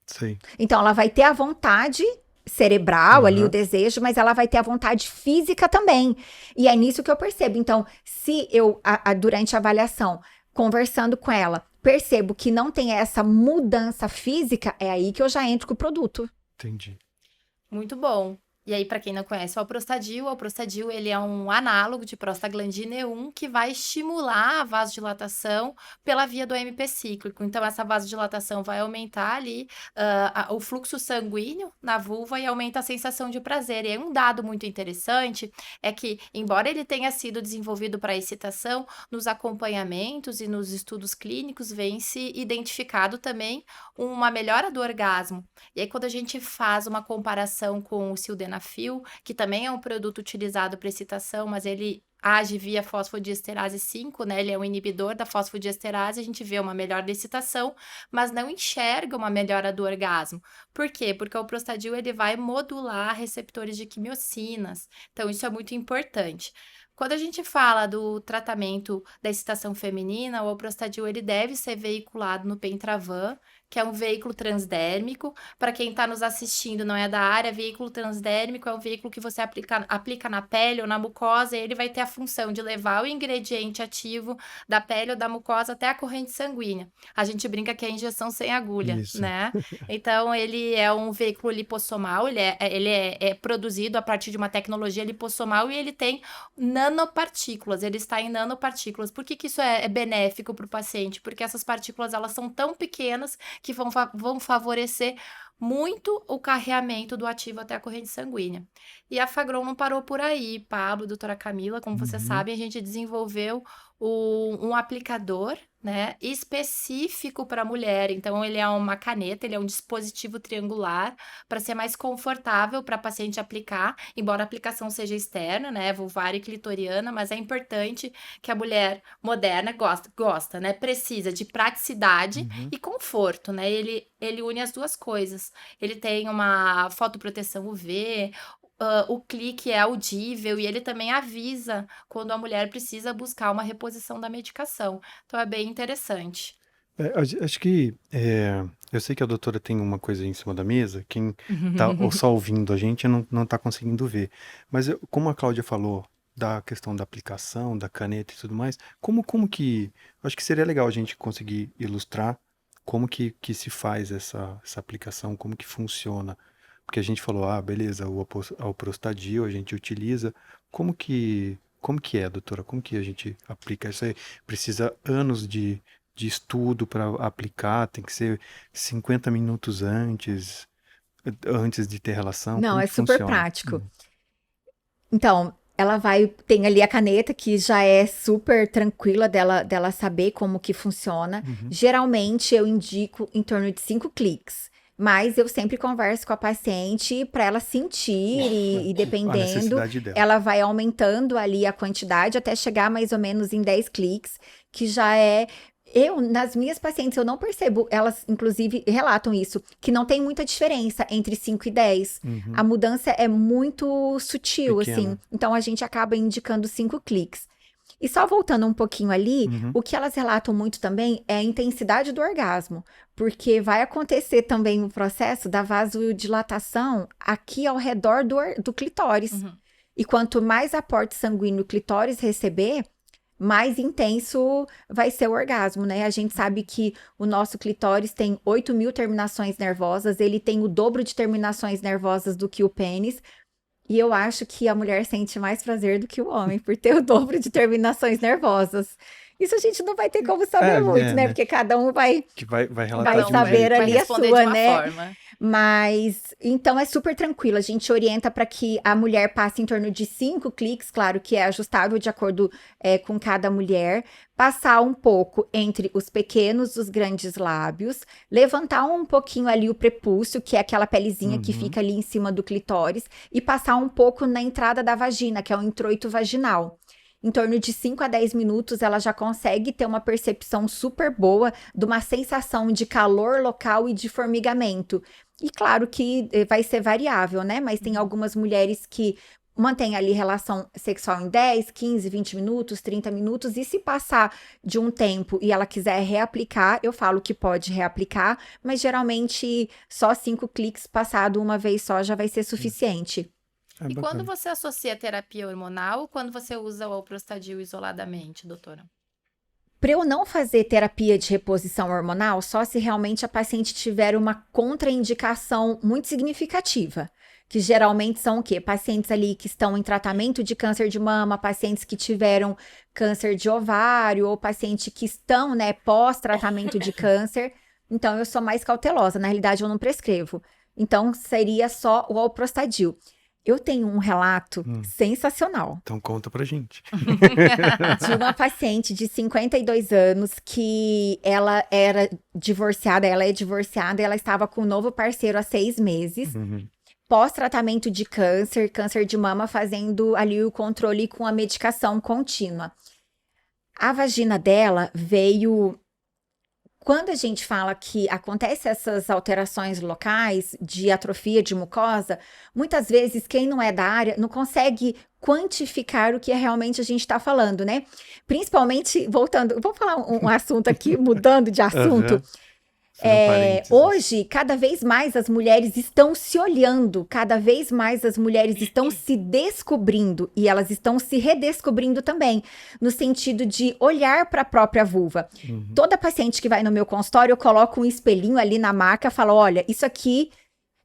Sim. Então, ela vai ter a vontade cerebral ali, o desejo, mas ela vai ter a vontade física também. E é nisso que eu percebo. Então, se eu, durante a avaliação, conversando com ela, percebo que não tem essa mudança física, é aí que eu já entro com o produto. Entendi. Muito bom. E aí, para quem não conhece o Alprostadil ele é um análogo de prostaglandina E1 que vai estimular a vasodilatação pela via do AMP cíclico. Então, essa vasodilatação vai aumentar ali o fluxo sanguíneo na vulva e aumenta a sensação de prazer. E aí, um dado muito interessante é que, embora ele tenha sido desenvolvido para excitação, nos acompanhamentos e nos estudos clínicos vem se identificado também uma melhora do orgasmo. E aí, quando a gente faz uma comparação com o sildenafil, que também é um produto utilizado para excitação, mas ele age via fosfodiesterase 5, né? Ele é um inibidor da fosfodiesterase, a gente vê uma melhora da excitação, mas não enxerga uma melhora do orgasmo. Por quê? Porque o Prostadil ele vai modular receptores de quimiocinas. Então, isso é muito importante. Quando a gente fala do tratamento da excitação feminina, o Alprostadil ele deve ser veiculado no Pentravan, que é um veículo transdérmico. Para quem está nos assistindo não é da área, veículo transdérmico é um veículo que você aplica na pele ou na mucosa e ele vai ter a função de levar o ingrediente ativo da pele ou da mucosa até a corrente sanguínea. A gente brinca que é injeção sem agulha, Isso. né? Então, ele é um veículo lipossomal, ele é produzido a partir de uma tecnologia lipossomal e ele tem nanopartículas, ele está em nanopartículas. Por que isso é benéfico para o paciente? Porque essas partículas, elas são tão pequenas que vão favorecer muito o carreamento do ativo até a corrente sanguínea. E a Fagron não parou por aí, Pablo, doutora Camila, como vocês sabem, a gente desenvolveu um aplicador, né, específico para mulher. Então, ele é uma caneta, ele é um dispositivo triangular para ser mais confortável para a paciente aplicar, embora a aplicação seja externa, né, vulvar e clitoriana, mas é importante que a mulher moderna gosta, né, precisa de praticidade e conforto, né, ele une as duas coisas. Ele tem uma fotoproteção UV, o clique é audível e ele também avisa quando a mulher precisa buscar uma reposição da medicação. Então, é bem interessante. Acho que eu sei que a doutora tem uma coisa em cima da mesa, quem tá ou só ouvindo a gente não tá conseguindo ver. Mas como a Cláudia falou da questão da aplicação, da caneta e tudo mais, como que... Acho que seria legal a gente conseguir ilustrar como que se faz essa aplicação, como que funciona. Porque a gente falou, beleza, o Alprostadil a gente utiliza. Como que é, doutora? Como que a gente aplica isso aí? Precisa anos de estudo para aplicar, tem que ser 50 minutos antes de ter relação? Não, Como é que super funciona? prático. Então, tem ali a caneta que já é super tranquila dela saber como que funciona. Geralmente eu indico em torno de 5 cliques. Mas eu sempre converso com a paciente para ela sentir e A dependendo, necessidade dela. ela vai aumentando ali a quantidade até chegar mais ou menos em 10 cliques, que já é... nas minhas pacientes, eu não percebo, elas inclusive relatam isso, que não tem muita diferença entre 5 e 10. A mudança é muito sutil, Pequena. assim. Então, a gente acaba indicando 5 cliques. E só voltando um pouquinho ali, o que elas relatam muito também é a intensidade do orgasmo, porque vai acontecer também o processo da vasodilatação aqui ao redor do clitóris. E quanto mais aporte sanguíneo o clitóris receber, mais intenso vai ser o orgasmo, né? A gente sabe que o nosso clitóris tem 8.000 terminações nervosas, ele tem o dobro de terminações nervosas do que o pênis, e eu acho que a mulher sente mais prazer do que o homem, por ter o dobro de terminações nervosas. Isso a gente não vai ter como saber muito, né? né? Porque cada um vai Que vai relatar vai de um saber jeito. Vai ali a responder sua, de uma né? forma. Mas, então é super tranquilo. A gente orienta para que a mulher passe em torno de 5 cliques, claro que é ajustável de acordo com cada mulher. Passar um pouco entre os pequenos e os grandes lábios. Levantar um pouquinho ali o prepúcio, que é aquela pelezinha que fica ali em cima do clitóris. E passar um pouco na entrada da vagina, que é o introito vaginal. Em torno de 5 a 10 minutos, ela já consegue ter uma percepção super boa de uma sensação de calor local e de formigamento. E claro que vai ser variável, né? Mas tem algumas mulheres que mantêm ali relação sexual em 10, 15, 20 minutos, 30 minutos. E se passar de um tempo e ela quiser reaplicar, eu falo que pode reaplicar, mas geralmente só 5 cliques passado uma vez só já vai ser suficiente. E Bacana. quando você associa terapia hormonal ou quando você usa o Alprostadil isoladamente, doutora? Para eu não fazer terapia de reposição hormonal, só se realmente a paciente tiver uma contraindicação muito significativa. que geralmente são o quê? Pacientes ali que estão em tratamento de câncer de mama, pacientes que tiveram câncer de ovário, ou pacientes que estão, né, pós-tratamento de câncer. Então, eu sou mais cautelosa. Na realidade, eu não prescrevo. Então, seria só o Alprostadil. Eu tenho um relato sensacional Então conta pra gente. de uma paciente de 52 anos que ela era divorciada, ela é divorciada, ela estava com um novo parceiro há 6 meses, pós-tratamento de câncer, câncer de mama, fazendo ali o controle com a medicação contínua. A vagina dela veio... Quando a gente fala que acontece essas alterações locais de atrofia de mucosa, muitas vezes quem não é da área não consegue quantificar o que realmente a gente está falando, né? Principalmente, voltando, vou falar um assunto aqui, mudando de assunto. Hoje, cada vez mais as mulheres estão se olhando, cada vez mais as mulheres estão se descobrindo e elas estão se redescobrindo também, no sentido de olhar para a própria vulva. Toda paciente que vai no meu consultório, eu coloco um espelhinho ali na maca, falo, olha, isso aqui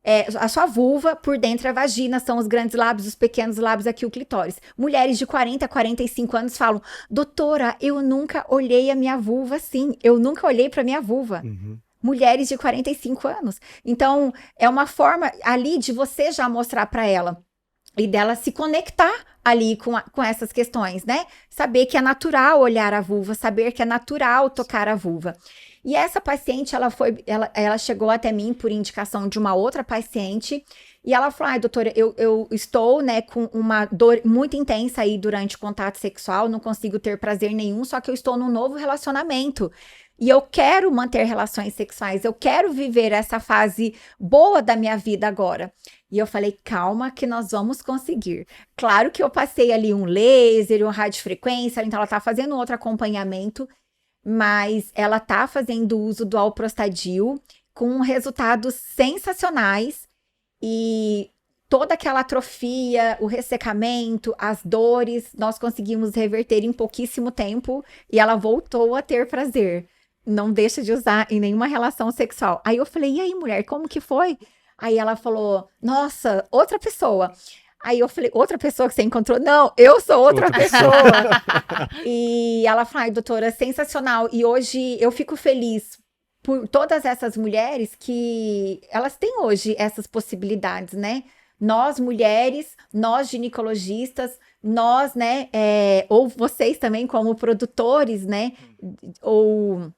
é a sua vulva, por dentro a vagina, são os grandes lábios, os pequenos lábios, aqui o clitóris. Mulheres de 40, 45 anos falam, doutora, eu nunca olhei a minha vulva assim, eu nunca olhei para minha vulva. Mulheres de 45 anos. Então, é uma forma ali de você já mostrar para ela e dela se conectar ali com essas questões, né? Saber que é natural olhar a vulva, saber que é natural tocar a vulva. E essa paciente, ela chegou até mim por indicação de uma outra paciente e ela falou, ai, doutora, eu estou, né, com uma dor muito intensa aí durante o contato sexual, não consigo ter prazer nenhum, só que eu estou num novo relacionamento. E eu quero manter relações sexuais, eu quero viver essa fase boa da minha vida agora. E eu falei, calma que nós vamos conseguir. Claro que eu passei ali um laser, uma radiofrequência, então ela tá fazendo outro acompanhamento, mas ela tá fazendo uso do Alprostadil com resultados sensacionais e toda aquela atrofia, o ressecamento, as dores, nós conseguimos reverter em pouquíssimo tempo e ela voltou a ter prazer. Não deixa de usar em nenhuma relação sexual. Aí eu falei, e aí, mulher, como que foi? Aí ela falou, nossa, outra pessoa. Aí eu falei, outra pessoa que você encontrou? Não, eu sou outra pessoa. E ela falou, ai, doutora, sensacional. E hoje eu fico feliz por todas essas mulheres que elas têm hoje essas possibilidades, né? Nós, mulheres, nós ginecologistas, nós, né, ou vocês também como produtores, né, ou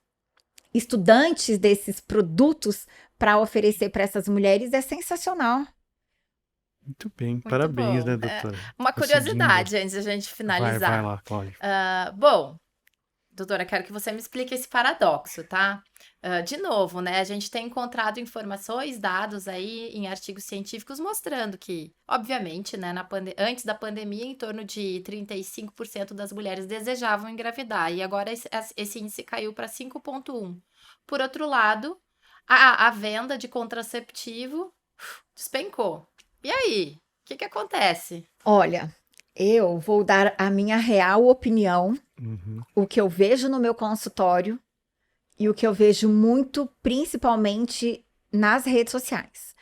estudantes desses produtos para oferecer para essas mulheres é sensacional. Muito bem, Muito parabéns, bom. né, doutora? Uma Tá curiosidade antes de a gente Vai finalizar. lá, Cláudia. Bom, doutora, quero que você me explique esse paradoxo, tá? De novo, né? A gente tem encontrado informações, dados aí em artigos científicos mostrando que, obviamente, né, antes da pandemia, em torno de 35% das mulheres desejavam engravidar, e agora esse índice caiu para 5,1%. Por outro lado, a venda de contraceptivo despencou. E aí? O que acontece? Olha, eu vou dar a minha real opinião, o que eu vejo no meu consultório e o que eu vejo muito, principalmente nas redes sociais.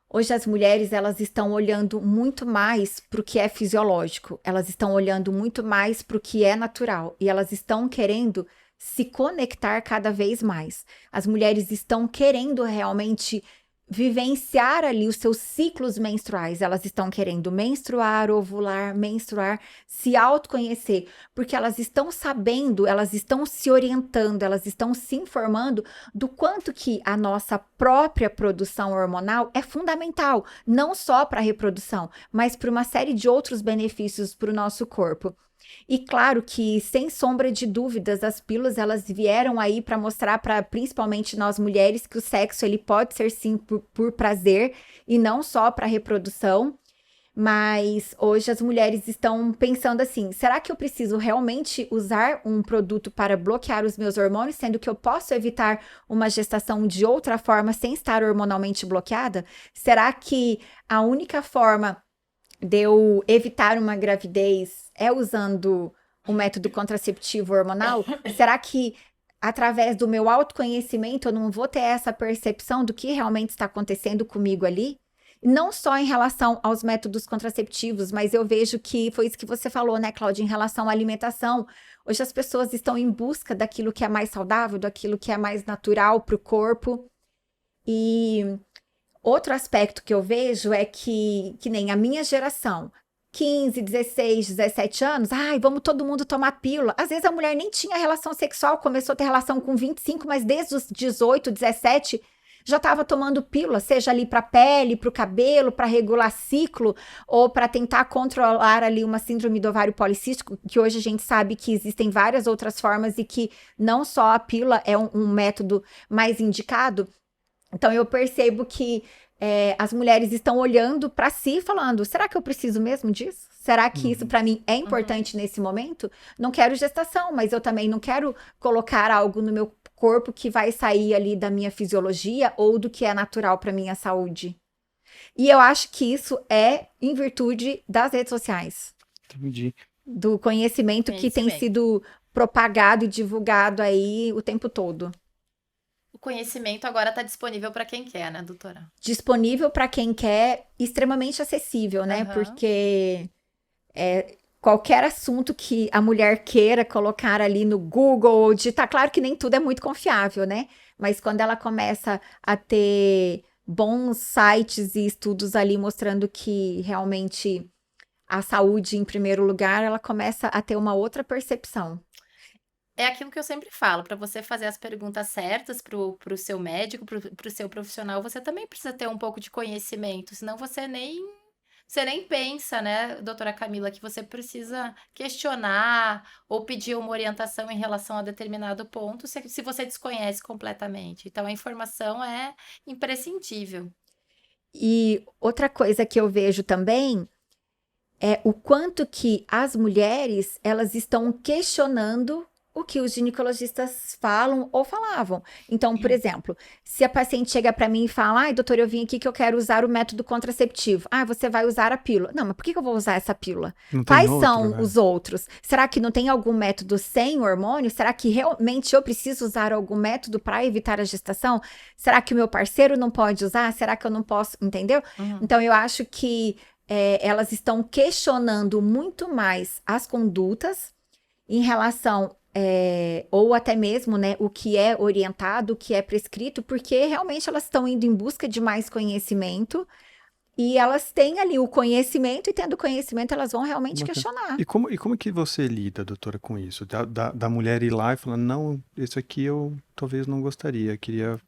Hoje as mulheres, elas estão olhando muito mais para o que é fisiológico, elas estão olhando muito mais para o que é natural e elas estão querendo se conectar cada vez mais. As mulheres estão querendo realmente vivenciar ali os seus ciclos menstruais. Elas estão querendo menstruar, ovular, menstruar, se autoconhecer, porque elas estão sabendo, elas estão se orientando, elas estão se informando do quanto que a nossa própria produção hormonal é fundamental, não só para a reprodução, mas para uma série de outros benefícios para o nosso corpo. E claro que, sem sombra de dúvidas, as pílulas, elas vieram aí para mostrar para principalmente nós mulheres que o sexo ele pode ser sim por prazer e não só para reprodução. Mas hoje as mulheres estão pensando assim, será que eu preciso realmente usar um produto para bloquear os meus hormônios, sendo que eu posso evitar uma gestação de outra forma sem estar hormonalmente bloqueada? Será que a única forma de eu evitar uma gravidez é usando um método contraceptivo hormonal? Será que através do meu autoconhecimento eu não vou ter essa percepção do que realmente está acontecendo comigo ali? Não só em relação aos métodos contraceptivos, mas eu vejo que foi isso que você falou, né, Cláudia, em relação à alimentação. Hoje as pessoas estão em busca daquilo que é mais saudável, daquilo que é mais natural para o corpo. E outro aspecto que eu vejo é que nem a minha geração, 15, 16, 17 anos, ai, vamos todo mundo tomar pílula. Às vezes a mulher nem tinha relação sexual, começou a ter relação com 25, mas desde os 18, 17, já estava tomando pílula, seja ali para pele, para o cabelo, para regular ciclo, ou para tentar controlar ali uma síndrome do ovário policístico, que hoje a gente sabe que existem várias outras formas e que não só a pílula é um método mais indicado. Então eu percebo que as mulheres estão olhando para si e falando, será que eu preciso mesmo disso? Será que isso para mim é importante nesse momento? Não quero gestação, mas eu também não quero colocar algo no meu corpo que vai sair ali da minha fisiologia ou do que é natural para minha saúde. E eu acho que isso é em virtude das redes sociais, Entendi. do conhecimento que tem sido propagado e divulgado aí o tempo todo. O conhecimento agora está disponível para quem quer, né, doutora? Disponível para quem quer, extremamente acessível, né? Porque qualquer assunto que a mulher queira colocar ali no Google ou digitar, claro que nem tudo é muito confiável, né? Mas quando ela começa a ter bons sites e estudos ali mostrando que realmente a saúde em primeiro lugar, ela começa a ter uma outra percepção. É aquilo que eu sempre falo, para você fazer as perguntas certas pro seu médico, pro seu profissional, você também precisa ter um pouco de conhecimento, senão você nem pensa, né, doutora Camila, que você precisa questionar ou pedir uma orientação em relação a determinado ponto, se você desconhece completamente. Então, a informação é imprescindível. E outra coisa que eu vejo também é o quanto que as mulheres, elas estão questionando o que os ginecologistas falam ou falavam. Então, por exemplo, se a paciente chega para mim e fala, ai, doutor, eu vim aqui que eu quero usar o método contraceptivo. Ah, você vai usar a pílula. Não, mas por que eu vou usar essa pílula? Quais são os outros? Será que não tem algum método sem hormônio? Será que realmente eu preciso usar algum método para evitar a gestação? Será que o meu parceiro não pode usar? Será que eu não posso? Entendeu? Então, eu acho que elas estão questionando muito mais as condutas em relação ou até mesmo, né, o que é orientado, o que é prescrito, porque realmente elas estão indo em busca de mais conhecimento e elas têm ali o conhecimento e tendo conhecimento elas vão realmente questionar. E como que você lida, doutora, com isso? Da mulher ir lá e falar, não, isso aqui eu talvez não gostaria, queria...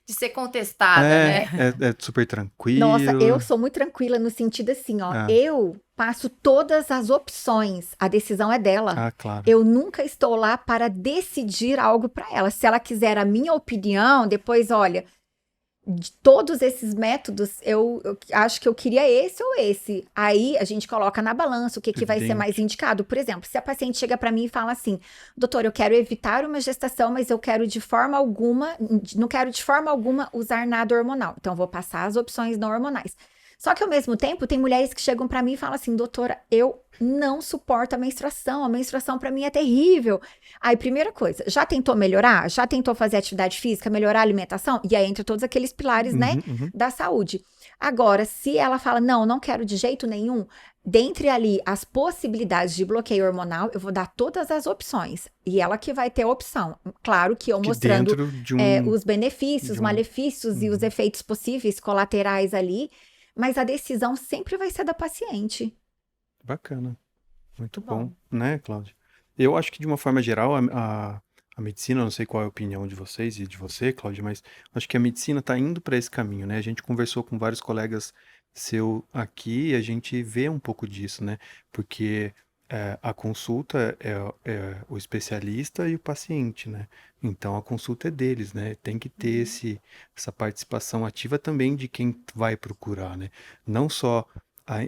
De ser contestada, né? É super tranquilo. Nossa, eu sou muito tranquila no sentido assim, ó, eu passo todas as opções, a decisão é dela. Ah, claro. Eu nunca estou lá para decidir algo para ela. Se ela quiser a minha opinião, depois, olha, de todos esses métodos, eu acho que eu queria esse ou esse. Aí a gente coloca na balança o que vai ser mais indicado. Por exemplo, se a paciente chega para mim e fala assim, doutor, eu quero evitar uma gestação, mas eu quero não quero de forma alguma usar nada hormonal. Então, eu vou passar as opções não hormonais. Só que ao mesmo tempo, tem mulheres que chegam para mim e falam assim, doutora, eu não suporto a menstruação para mim é terrível. Aí, primeira coisa, já tentou melhorar? Já tentou fazer atividade física, melhorar a alimentação? E aí entra todos aqueles pilares, né, da saúde. Agora, se ela fala, não quero de jeito nenhum, dentre ali as possibilidades de bloqueio hormonal, eu vou dar todas as opções. E ela que vai ter a opção. Claro que eu mostrando os benefícios, malefícios e os efeitos possíveis colaterais ali, mas a decisão sempre vai ser da paciente. Bacana. Muito bom, né, Cláudia? Eu acho que, de uma forma geral, a medicina, não sei qual é a opinião de vocês e de você, Cláudia, mas acho que a medicina está indo para esse caminho, né? A gente conversou com vários colegas seu aqui e a gente vê um pouco disso, né? Porque a consulta é o especialista e o paciente, né? Então, a consulta é deles, né? Tem que ter essa participação ativa também de quem vai procurar, né? Não só,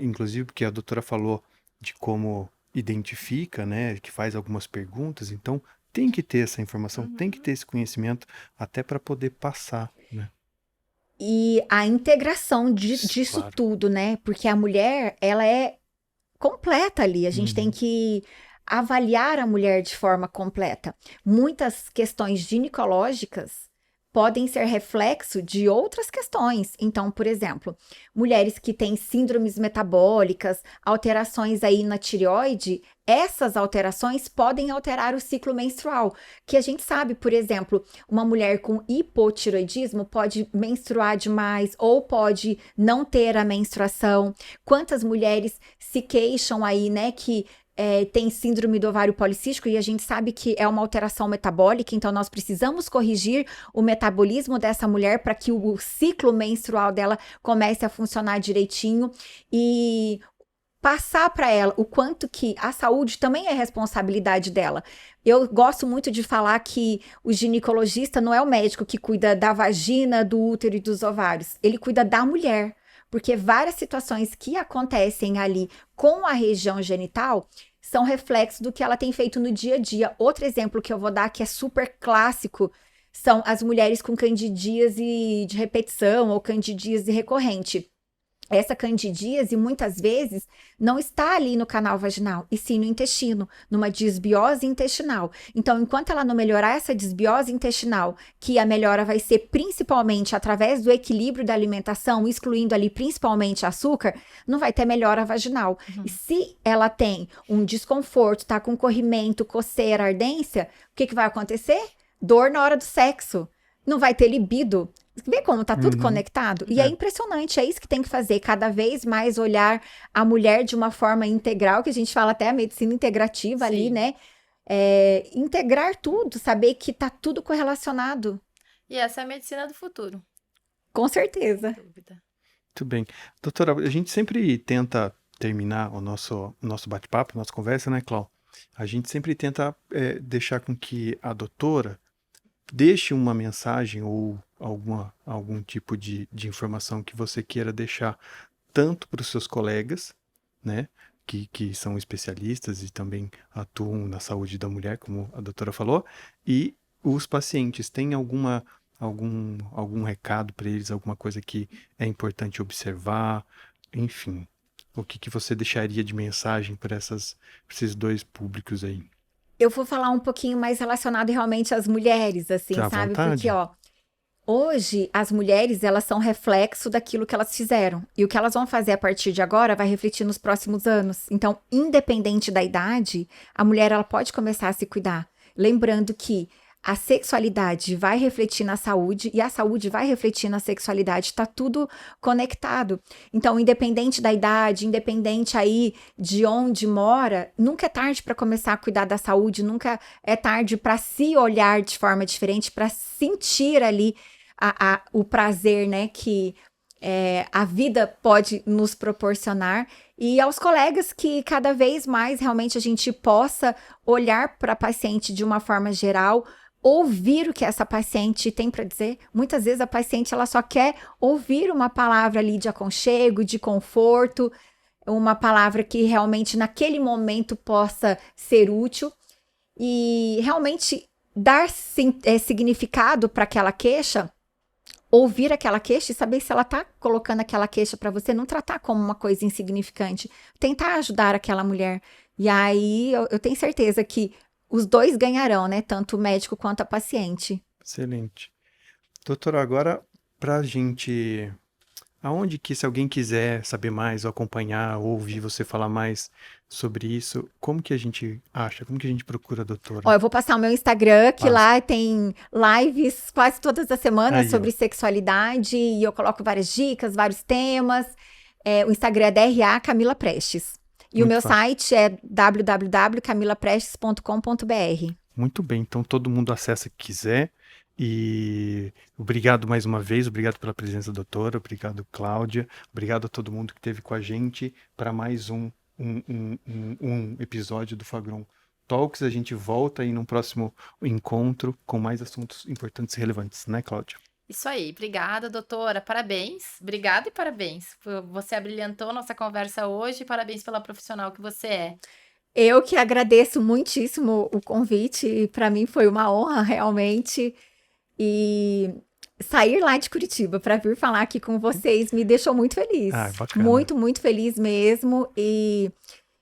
inclusive, porque a doutora falou de como identifica, né? Que faz algumas perguntas, então tem que ter essa informação, tem que ter esse conhecimento até para poder passar, né? E a integração disso tudo, né? Porque a mulher, ela é completa ali. A gente tem que avaliar a mulher de forma completa. Muitas questões ginecológicas podem ser reflexo de outras questões. Então, por exemplo, mulheres que têm síndromes metabólicas, alterações aí na tireoide, essas alterações podem alterar o ciclo menstrual, que a gente sabe, por exemplo, uma mulher com hipotireoidismo pode menstruar demais ou pode não ter a menstruação. Quantas mulheres se queixam aí, né, que tem síndrome do ovário policístico, e a gente sabe que é uma alteração metabólica, então nós precisamos corrigir o metabolismo dessa mulher para que o ciclo menstrual dela comece a funcionar direitinho e passar para ela o quanto que a saúde também é responsabilidade dela. Eu gosto muito de falar que o ginecologista não é o médico que cuida da vagina, do útero e dos ovários, ele cuida da mulher. Porque várias situações que acontecem ali com a região genital são reflexo do que ela tem feito no dia a dia. Outro exemplo que eu vou dar, que é super clássico, são as mulheres com candidíase de repetição ou candidíase recorrente. Essa candidíase, muitas vezes, não está ali no canal vaginal, e sim no intestino, numa disbiose intestinal. Então, enquanto ela não melhorar essa disbiose intestinal, que a melhora vai ser principalmente através do equilíbrio da alimentação, excluindo ali principalmente açúcar, não vai ter melhora vaginal. E se ela tem um desconforto, tá com corrimento, coceira, ardência, o que vai acontecer? Dor na hora do sexo. Não vai ter libido. Vê como tá tudo conectado? E é impressionante, é isso que tem que fazer, cada vez mais olhar a mulher de uma forma integral, que a gente fala até a medicina integrativa ali, né? Integrar tudo, saber que tá tudo correlacionado. E essa é a medicina do futuro. Com certeza. Sem dúvida. Muito bem. Doutora, a gente sempre tenta terminar o nosso bate-papo, nossa conversa, né, Clau? A gente sempre tenta deixar com que a doutora deixe uma mensagem ou algum tipo de informação que você queira deixar tanto para os seus colegas, né, que são especialistas e também atuam na saúde da mulher, como a doutora falou, e os pacientes. Tem algum recado para eles, alguma coisa que é importante observar, enfim, o que você deixaria de mensagem para esses dois públicos aí? Eu vou falar um pouquinho mais relacionado realmente às mulheres, assim, À sabe? vontade. Porque, ó, hoje as mulheres, elas são reflexo daquilo que elas fizeram. E o que elas vão fazer a partir de agora vai refletir nos próximos anos. Então, independente da idade, a mulher, ela pode começar a se cuidar. Lembrando que a sexualidade vai refletir na saúde e a saúde vai refletir na sexualidade, tá tudo conectado. Então, independente da idade, independente aí de onde mora, nunca é tarde para começar a cuidar da saúde, nunca é tarde para se olhar de forma diferente, para sentir ali o prazer, né, que a vida pode nos proporcionar, e aos colegas que cada vez mais realmente a gente possa olhar para a paciente de uma forma geral, ouvir o que essa paciente tem para dizer. Muitas vezes a paciente ela só quer ouvir uma palavra ali de aconchego, de conforto, uma palavra que realmente naquele momento possa ser útil, e realmente dar significado para aquela queixa, ouvir aquela queixa e saber se ela tá colocando aquela queixa para você, não tratar como uma coisa insignificante, tentar ajudar aquela mulher. E aí eu tenho certeza que os dois ganharão, né? Tanto o médico quanto a paciente. Excelente. Doutora, agora pra gente, aonde que, se alguém quiser saber mais, ou acompanhar, ou ouvir você falar mais sobre isso, como que a gente acha? Como que a gente procura a doutora? Ó, eu vou passar o meu Instagram, que Passa. lá tem lives quase todas as semanas Aí, sobre sexualidade, e eu coloco várias dicas, vários temas. O Instagram é DRA Camila Prestes. E o Muito meu fácil. site é www.camilaprestes.com.br. Muito bem, então todo mundo acessa que quiser. E obrigado mais uma vez, obrigado pela presença, doutora, obrigado, Cláudia, obrigado a todo mundo que esteve com a gente para mais um episódio do Fagron Talks. A gente volta aí num próximo encontro com mais assuntos importantes e relevantes, né, Cláudia? Isso aí, obrigada, doutora, parabéns, obrigada e parabéns. Você abrilhantou nossa conversa hoje, parabéns pela profissional que você é. Eu que agradeço muitíssimo o convite, para mim foi uma honra realmente, e sair lá de Curitiba para vir falar aqui com vocês me deixou muito feliz. Ah, bacana. Muito, muito feliz mesmo, e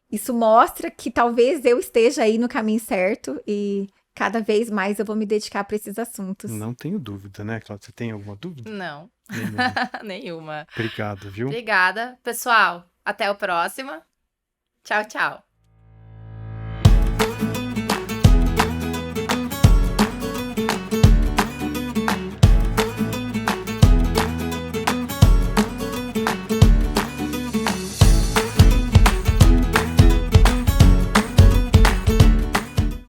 isso mostra que talvez eu esteja aí no caminho certo, e cada vez mais eu vou me dedicar para esses assuntos. Não tenho dúvida, né, Cláudia? Você tem alguma dúvida? Não, Nenhuma. nenhuma. Obrigado, viu? Obrigada. Pessoal, até o próximo. Tchau, tchau.